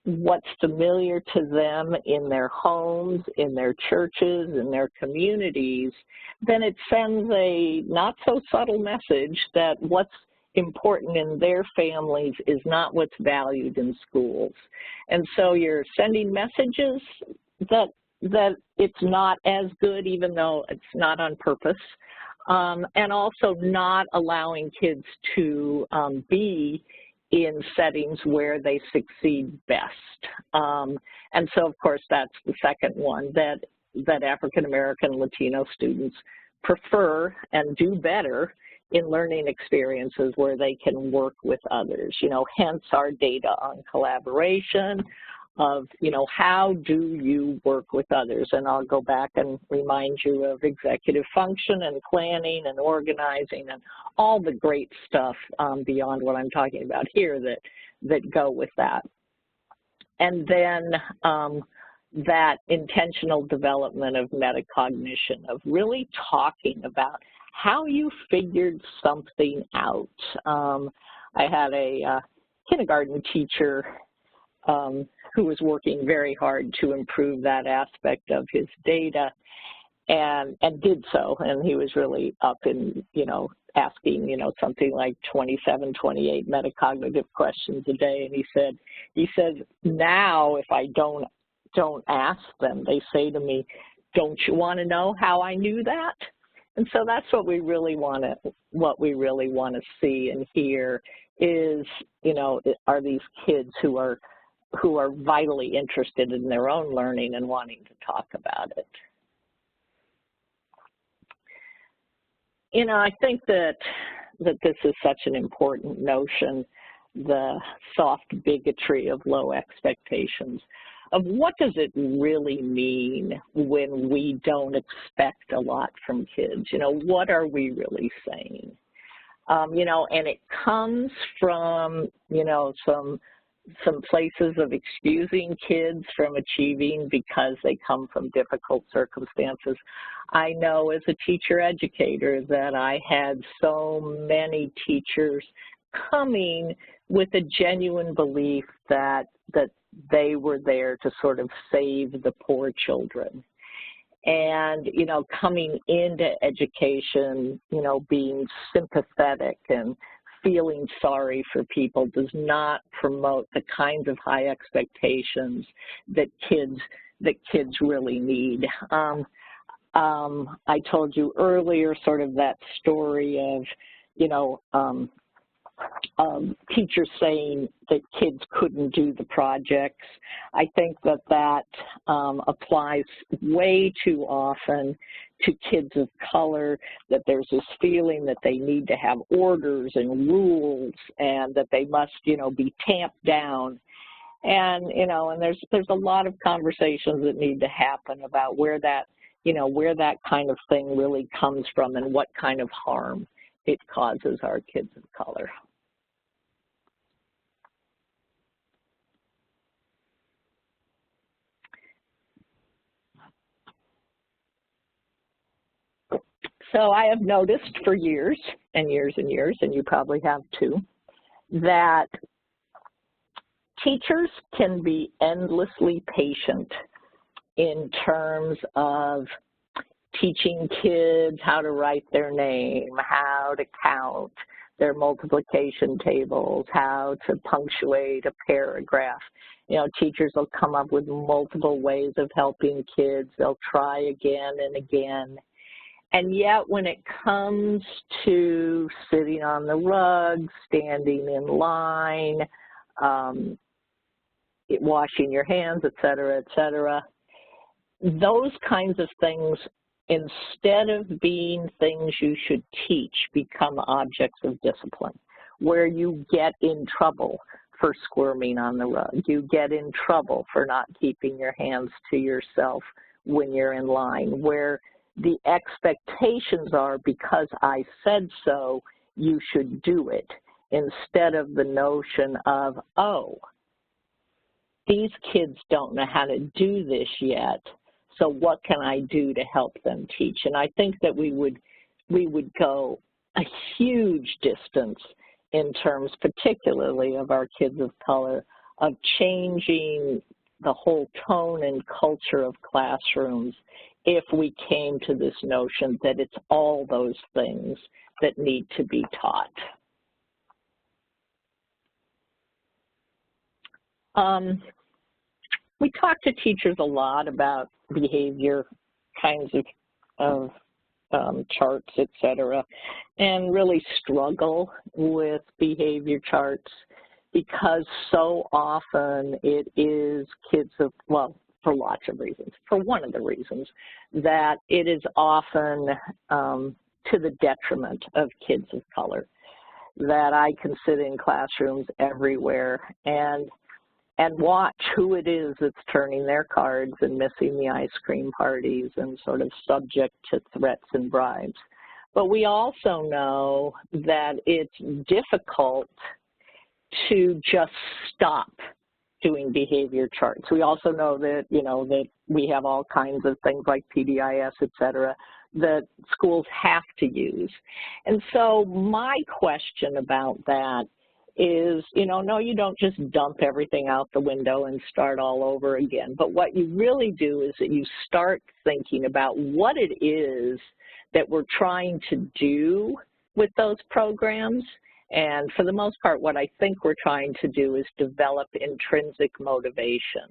what's familiar to them in their homes, in their churches, in their communities, then it sends a not so subtle message that what's important in their families is not what's valued in schools. And so you're sending messages that it's not as good, even though it's not on purpose, and also not allowing kids to be in settings where they succeed best. And so, of course, that's the second one, that African American Latino students prefer and do better in learning experiences where they can work with others, you know, hence our data on collaboration of, you know, how do you work with others? And I'll go back and remind you of executive function and planning and organizing and all the great stuff beyond what I'm talking about here that go with that. And then that intentional development of metacognition, of really talking about how you figured something out. I had a kindergarten teacher who was working very hard to improve that aspect of his data, and did so. And he was really up in, you know, asking, you know, something like 27, 28 metacognitive questions a day. And he said, now if I don't ask them, they say to me, don't you want to know how I knew that? And so that's what we really want to see and hear is, you know, are these kids who are vitally interested in their own learning and wanting to talk about it. You know, I think that this is such an important notion, the soft bigotry of low expectations, of what does it really mean when we don't expect a lot from kids? You know, what are we really saying? You know, and it comes from, you know, some places of excusing kids from achieving because they come from difficult circumstances. I know as a teacher educator that I had so many teachers coming with a genuine belief that they were there to sort of save the poor children. And, you know, coming into education, you know, being sympathetic and feeling sorry for people does not promote the kinds of high expectations that kids really need. I told you earlier sort of that story of, you know, teachers saying that kids couldn't do the projects. I think that applies way too often to kids of color, that there's this feeling that they need to have orders and rules and that they must, you know, be tamped down. And, you know, and there's a lot of conversations that need to happen about where that, you know, where that kind of thing really comes from and what kind of harm it causes our kids of color. So I have noticed for years and years and years, and you probably have too, that teachers can be endlessly patient in terms of teaching kids how to write their name, how to count their multiplication tables, how to punctuate a paragraph. You know, teachers will come up with multiple ways of helping kids. They'll try again and again. And yet when it comes to sitting on the rug, standing in line, washing your hands, et cetera, those kinds of things, instead of being things you should teach, become objects of discipline, where you get in trouble for squirming on the rug. You get in trouble for not keeping your hands to yourself when you're in line, where the expectations are, because I said so, you should do it, instead of the notion of, oh, these kids don't know how to do this yet, so what can I do to help them teach? And I think that we would go a huge distance in terms, particularly of our kids of color, of changing the whole tone and culture of classrooms if we came to this notion that it's all those things that need to be taught. We talk to teachers a lot about behavior kinds of charts, et cetera, and really struggle with behavior charts because so often it is kids of, well, for lots of reasons. For one of the reasons that it is often to the detriment of kids of color, that I can sit in classrooms everywhere and watch who it is that's turning their cards and missing the ice cream parties and sort of subject to threats and bribes. But we also know that it's difficult to just stop doing behavior charts. We also know that, that we have all kinds of things like PDIS, et cetera, that schools have to use. And so my question about that is, no, you don't just dump everything out the window and start all over again. But what you really do is that you start thinking about what it is that we're trying to do with those programs. And for the most part, what I think we're trying to do is develop intrinsic motivation.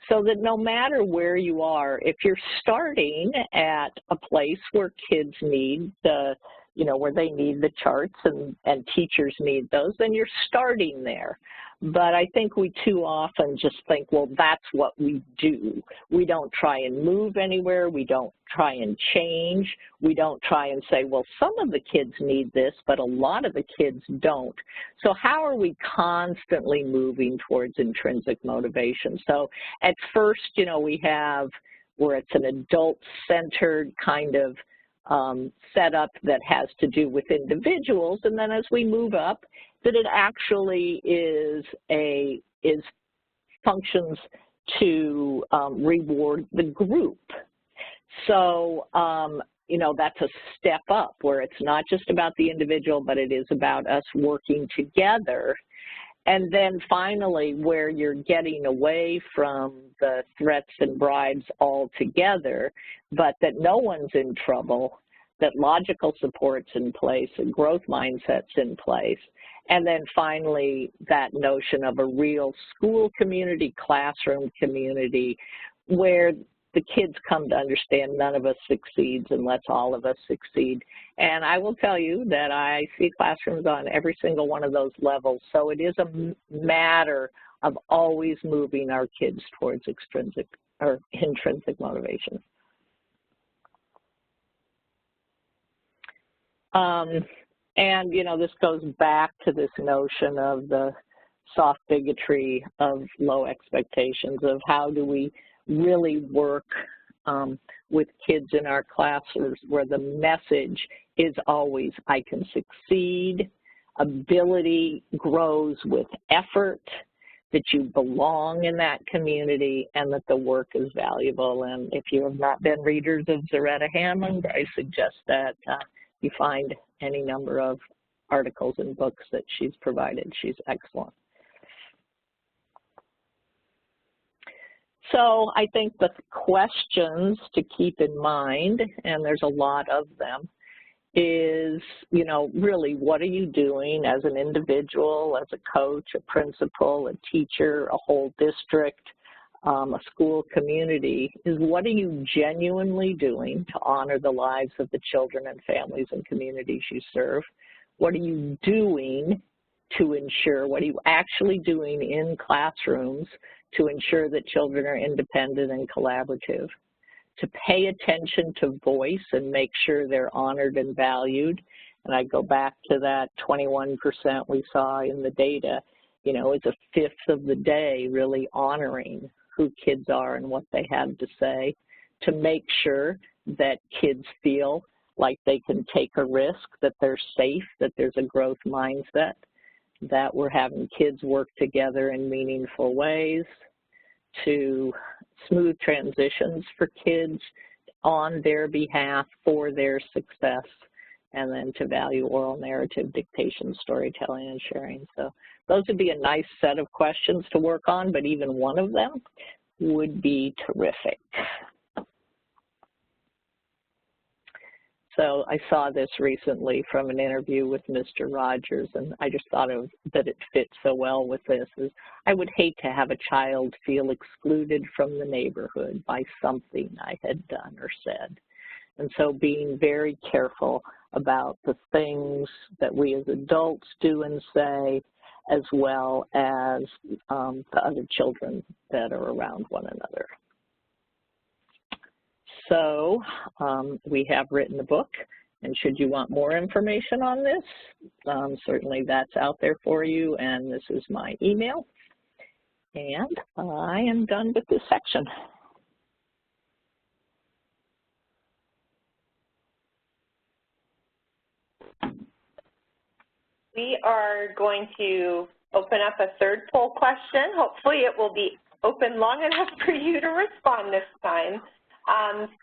So that no matter where you are, if you're starting at a place where kids need the, where they need the charts and teachers need those, then you're starting there. But I think we too often just think, well, that's what we do. We don't try and move anywhere. We don't try and change. We don't try and say, well, some of the kids need this, but a lot of the kids don't. So how are we constantly moving towards intrinsic motivation? So at first, we have where it's an adult-centered kind of setup that has to do with individuals, and then as we move up, that it actually functions to reward the group. So, that's a step up where it's not just about the individual, but it is about us working together. And then finally, where you're getting away from the threats and bribes altogether, but that no one's in trouble, that logical support's in place and growth mindset's in place. And then finally, that notion of a real school community, classroom community, where the kids come to understand none of us succeeds unless all of us succeed. And I will tell you that I see classrooms on every single one of those levels. So it is a matter of always moving our kids towards extrinsic or intrinsic motivation. And, this goes back to this notion of the soft bigotry of low expectations, of how do we really work with kids in our classes where the message is always, I can succeed, ability grows with effort, that you belong in that community, and that the work is valuable. And if you have not been readers of Zaretta Hammond, I suggest that you find any number of articles and books that she's provided. She's excellent. So I think the questions to keep in mind, and there's a lot of them, is, really what are you doing as an individual, as a coach, a principal, a teacher, a whole district, a school community is, what are you genuinely doing to honor the lives of the children and families and communities you serve? What are you doing to ensure, what are you actually doing in classrooms to ensure that children are independent and collaborative? To pay attention to voice and make sure they're honored and valued. And I go back to that 21% we saw in the data, you know, it's a fifth of the day really honoring who kids are and what they have to say, to make sure that kids feel like they can take a risk, that they're safe, that there's a growth mindset, that we're having kids work together in meaningful ways, to smooth transitions for kids on their behalf for their success, and then to value oral narrative, dictation, storytelling, and sharing. So those would be a nice set of questions to work on, but even one of them would be terrific. So I saw this recently from an interview with Mr. Rogers, and I just thought that it fits so well with this. Is I would hate to have a child feel excluded from the neighborhood by something I had done or said. And so being very careful about the things that we as adults do and say, as well as the other children that are around one another. So we have written a book, and should you want more information on this, certainly that's out there for you, and this is my email. And I am done with this section. We are going to open up a third poll question. Hopefully it will be open long enough for you to respond this time.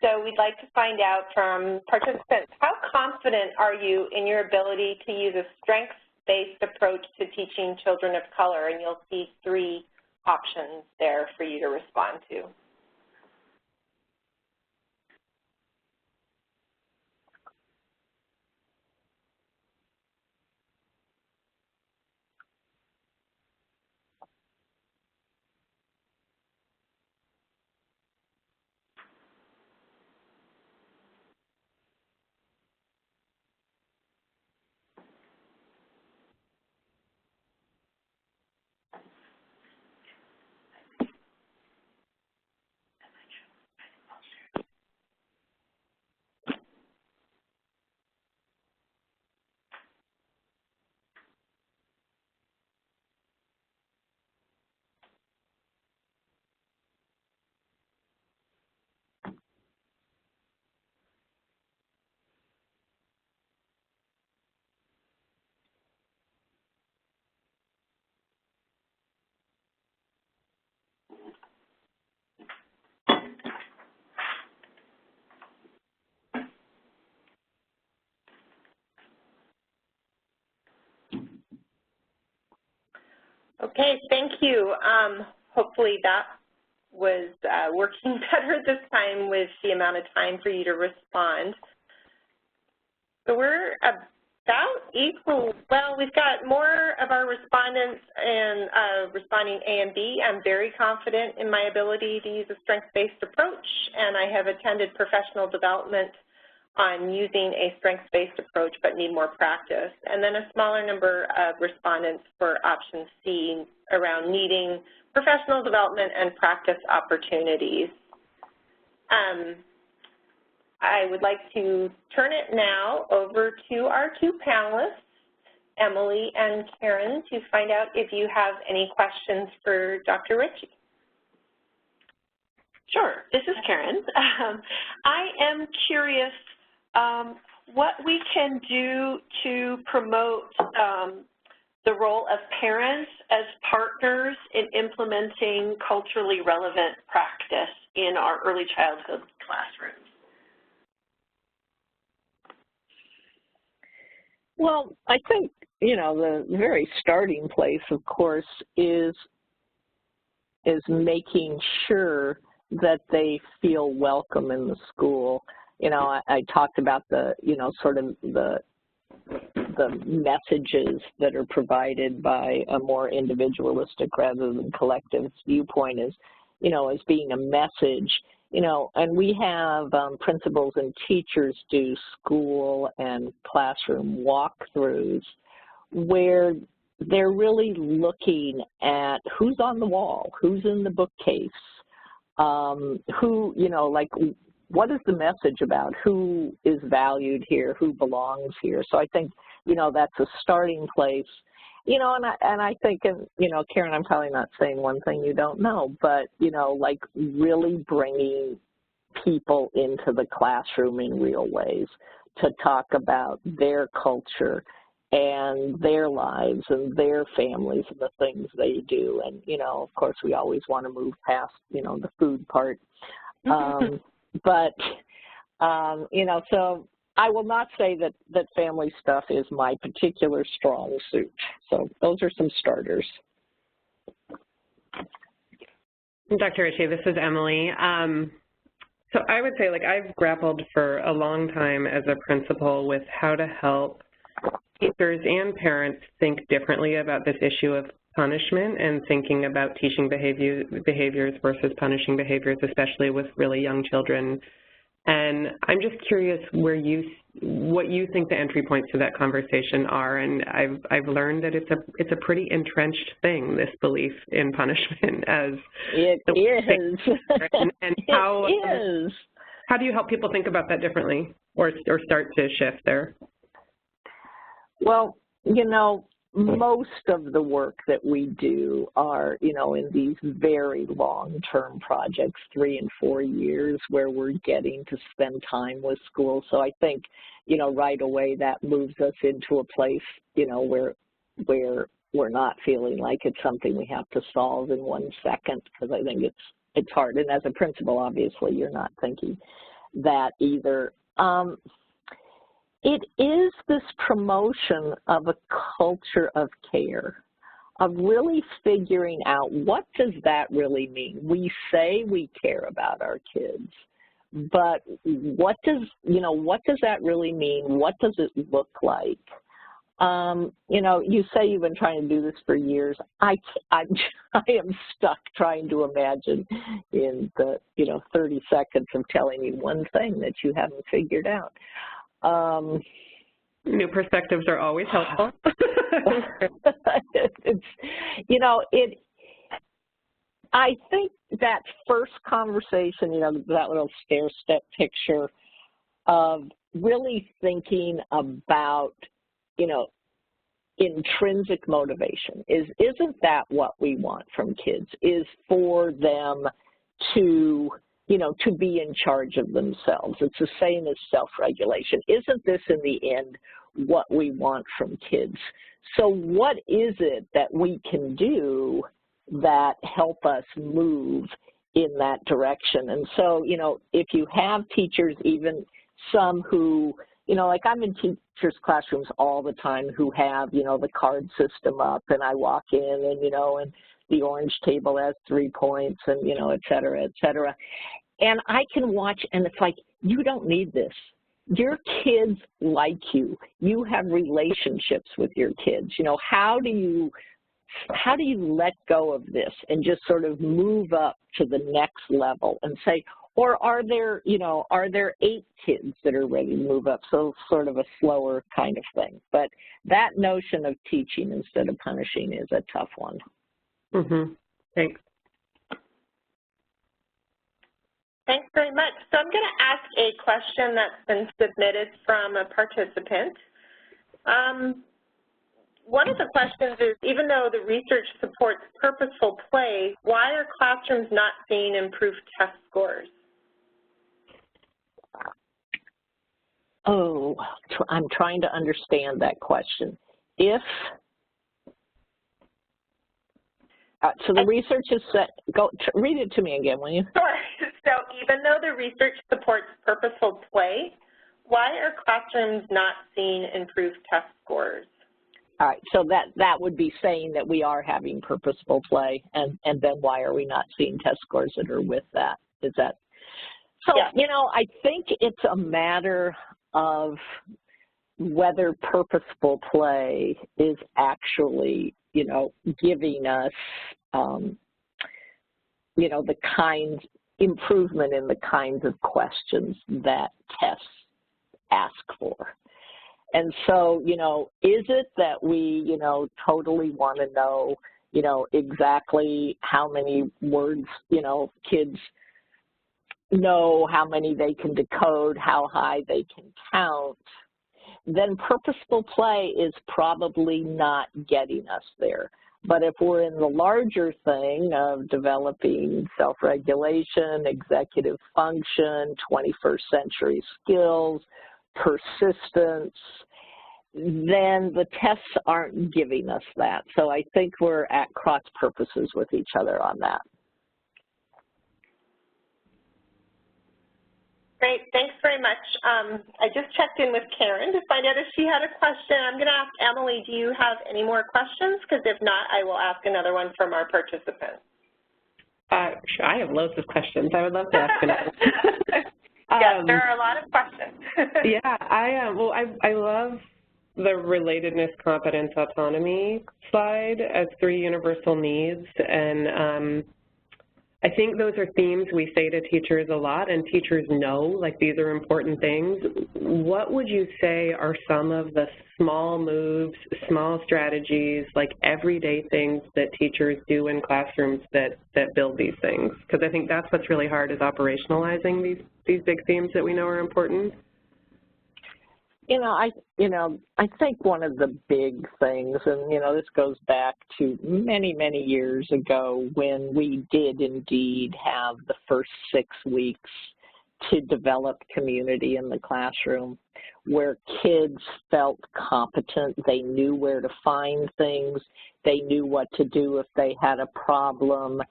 So we'd like to find out from participants, how confident are you in your ability to use a strengths-based approach to teaching children of color? And you'll see 3 options there for you to respond to. Okay, thank you. Hopefully that was working better this time with the amount of time for you to respond. So we're about equal. Well, we've got more of our respondents and responding A and B. I'm very confident in my ability to use a strengths-based approach, and I have attended professional development on using a strengths-based approach but need more practice. And then a smaller number of respondents for option C around needing professional development and practice opportunities. I would like to turn it now over to our 2 panelists, Emily and Karen, to find out if you have any questions for Dr. Ritchie. Sure, this is Karen. I am curious what we can do to promote the role of parents as partners in implementing culturally relevant practice in our early childhood classrooms. Well, I think, you know, the very starting place, of course, is making sure that they feel welcome in the school. You know, I talked about the, you know, sort of the messages that are provided by a more individualistic rather than collective viewpoint is, as being a message, and we have principals and teachers do school and classroom walkthroughs where they're really looking at who's on the wall, who's in the bookcase, who, like, what is the message about who is valued here, who belongs here. So I think, that's a starting place. And I think, Karen, I'm probably not saying one thing you don't know, but, like really bringing people into the classroom in real ways to talk about their culture and their lives and their families and the things they do. And, of course, we always want to move past, the food part. But, so I will not say that family stuff is my particular strong suit. So those are some starters. Dr. Ritchie, this is Emily. So I would say, I've grappled for a long time as a principal with how to help teachers and parents think differently about this issue of punishment and thinking about teaching behaviors versus punishing behaviors, especially with really young children. And I'm just curious what you think the entry points to that conversation are. And I've learned that it's a pretty entrenched thing, this belief in punishment as it is. And how do you help people think about that differently or start to shift there? Well, most of the work that we do are, in these very long-term projects, 3 and 4 years, where we're getting to spend time with schools. So I think, right away that moves us into a place, where we're not feeling like it's something we have to solve in 1 second, because I think it's hard. And as a principal, obviously, you're not thinking that either. It is this promotion of a culture of care, of really figuring out what does that really mean. We say we care about our kids, but what does that really mean? What does it look like? You say you've been trying to do this for years. I am stuck trying to imagine in the 30 seconds of telling you one thing that you haven't figured out. New perspectives are always helpful. I think that first conversation, that little stair-step picture of really thinking about, intrinsic motivation isn't that what we want from kids, is for them to be in charge of themselves. It's the same as self-regulation. Isn't this, in the end, what we want from kids? So what is it that we can do that help us move in that direction? And so, if you have teachers, even some who, like I'm in teachers' classrooms all the time who have, the card system up, and I walk in and, and the orange table has 3 points and, et cetera, et cetera. And I can watch, and it's like, you don't need this. Your kids like you. You have relationships with your kids. How do you let go of this and just sort of move up to the next level and say, or are there 8 kids that are ready to move up? So sort of a slower kind of thing. But that notion of teaching instead of punishing is a tough one. Thanks. Thanks very much. So I'm going to ask a question that's been submitted from a participant. One of the questions is, even though the research supports purposeful play, why are classrooms not seeing improved test scores? Oh, I'm trying to understand that question. So the research is set, read it to me again, will you? Sure. So even though the research supports purposeful play, why are classrooms not seeing improved test scores? All right, so that would be saying that we are having purposeful play, and then why are we not seeing test scores that are with that? Is that? So, yeah. I think it's a matter of whether purposeful play is actually, giving us the improvement in the kinds of questions that tests ask for. And so, is it that we, totally want to know, exactly how many words, kids know, how many they can decode, how high they can count, then purposeful play is probably not getting us there. But if we're in the larger thing of developing self-regulation, executive function, 21st century skills, persistence, then the tests aren't giving us that. So I think we're at cross purposes with each other on that. Great, thanks very much. I just checked in with Karen to find out if she had a question. I'm going to ask Emily, do you have any more questions? Because if not, I will ask another one from our participants. Sure, I have loads of questions. I would love to ask another. Yes, there are a lot of questions. Yeah, I love the relatedness, competence, autonomy slide as 3 universal needs, and I think those are themes we say to teachers a lot, and teachers know, like, these are important things. What would you say are some of the small moves, small strategies, like everyday things that teachers do in classrooms that build these things? Because I think that's what's really hard, is operationalizing these big themes that we know are important. I think one of the big things, and, this goes back to many, many years ago when we did indeed have the first 6 weeks to develop community in the classroom, where kids felt competent, they knew where to find things, they knew what to do if they had a problem,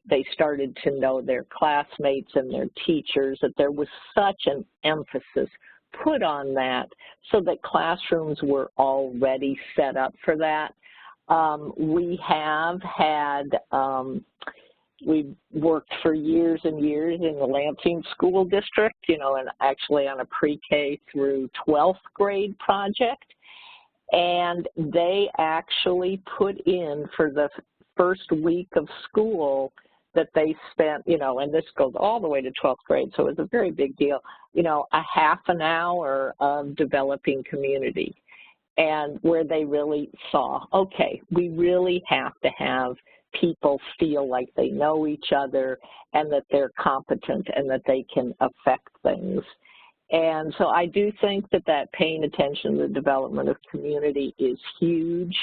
they started to know their classmates and their teachers, that there was such an emphasis put on that so that classrooms were already set up for that. We have had, we've worked for years and years in the Lansing School District, and actually on a pre-K through 12th grade project, and they actually put in for the first week of school that they spent, and this goes all the way to 12th grade, so it was a very big deal, a half an hour of developing community, and where they really saw, okay, we really have to have people feel like they know each other and that they're competent and that they can affect things. And so I do think that paying attention to the development of community is huge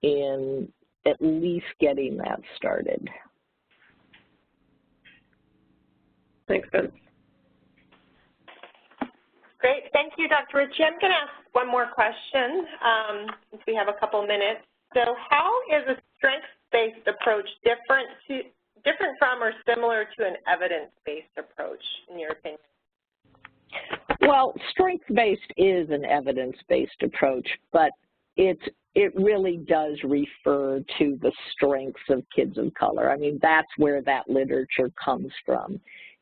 in at least getting that started. Makes sense. Great, thank you, Dr. Ritchie. I'm going to ask one more question since we have a couple minutes. So how is a strengths-based approach different from or similar to an evidence-based approach, in your opinion? Well, strengths-based is an evidence-based approach, but it really does refer to the strengths of kids of color. I mean, that's where that literature comes from,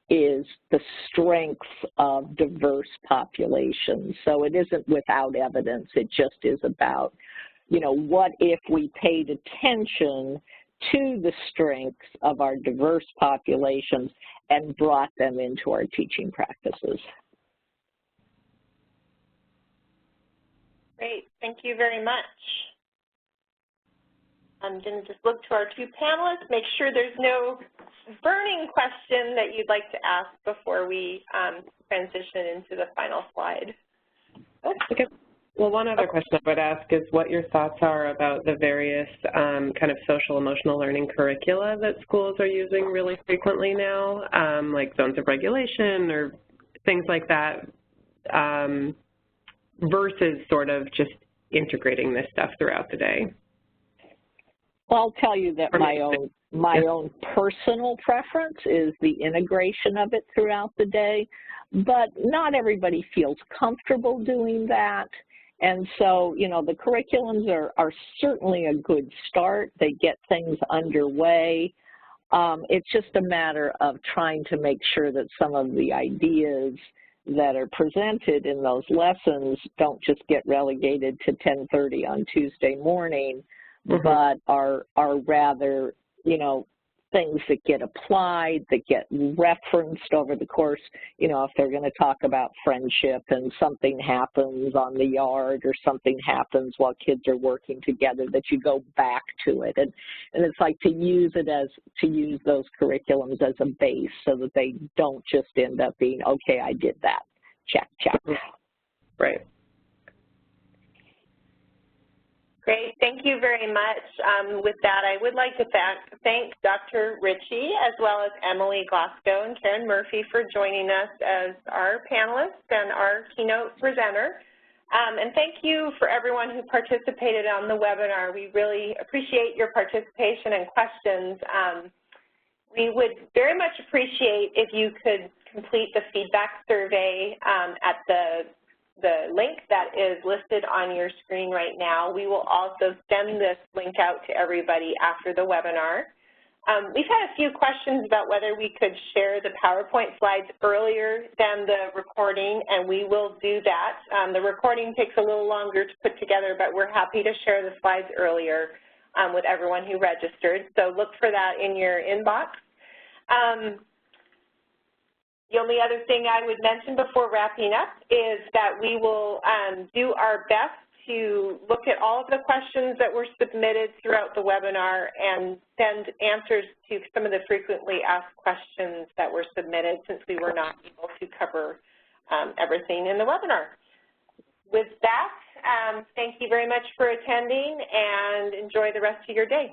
is the strengths of diverse populations. So it isn't without evidence, it just is about, what if we paid attention to the strengths of our diverse populations and brought them into our teaching practices. Great, thank you very much. I'm going to just look to our 2 panelists, make sure there's no burning question that you'd like to ask before we transition into the final slide. Oh. Okay. Well, one other question I would ask is what your thoughts are about the various kind of social emotional learning curricula that schools are using really frequently now, like zones of regulation or things like that, versus sort of just integrating this stuff throughout the day. Well, I'll tell you that my own personal preference is the integration of it throughout the day, but not everybody feels comfortable doing that. And so, the curriculums are certainly a good start. They get things underway. It's just a matter of trying to make sure that some of the ideas that are presented in those lessons don't just get relegated to 10:30 on Tuesday morning, but are rather, things that get applied, that get referenced over the course. You know, if they're going to talk about friendship and something happens on the yard or something happens while kids are working together, that you go back to it. And it's like to use those curriculums as a base so that they don't just end up being, okay, I did that, check, check. Right. Great, thank you very much. With that, I would like to thank Dr. Ritchie as well as Emily Glasgow and Karen Murphy for joining us as our panelists and our keynote presenter. And thank you for everyone who participated on the webinar. We really appreciate your participation and questions. We would very much appreciate if you could complete the feedback survey at the link that is listed on your screen right now. We will also send this link out to everybody after the webinar. We've had a few questions about whether we could share the PowerPoint slides earlier than the recording, and we will do that. The recording takes a little longer to put together, but we're happy to share the slides earlier with everyone who registered. So look for that in your inbox. The only other thing I would mention before wrapping up is that we will do our best to look at all of the questions that were submitted throughout the webinar and send answers to some of the frequently asked questions that were submitted, since we were not able to cover everything in the webinar. With that, thank you very much for attending, and enjoy the rest of your day.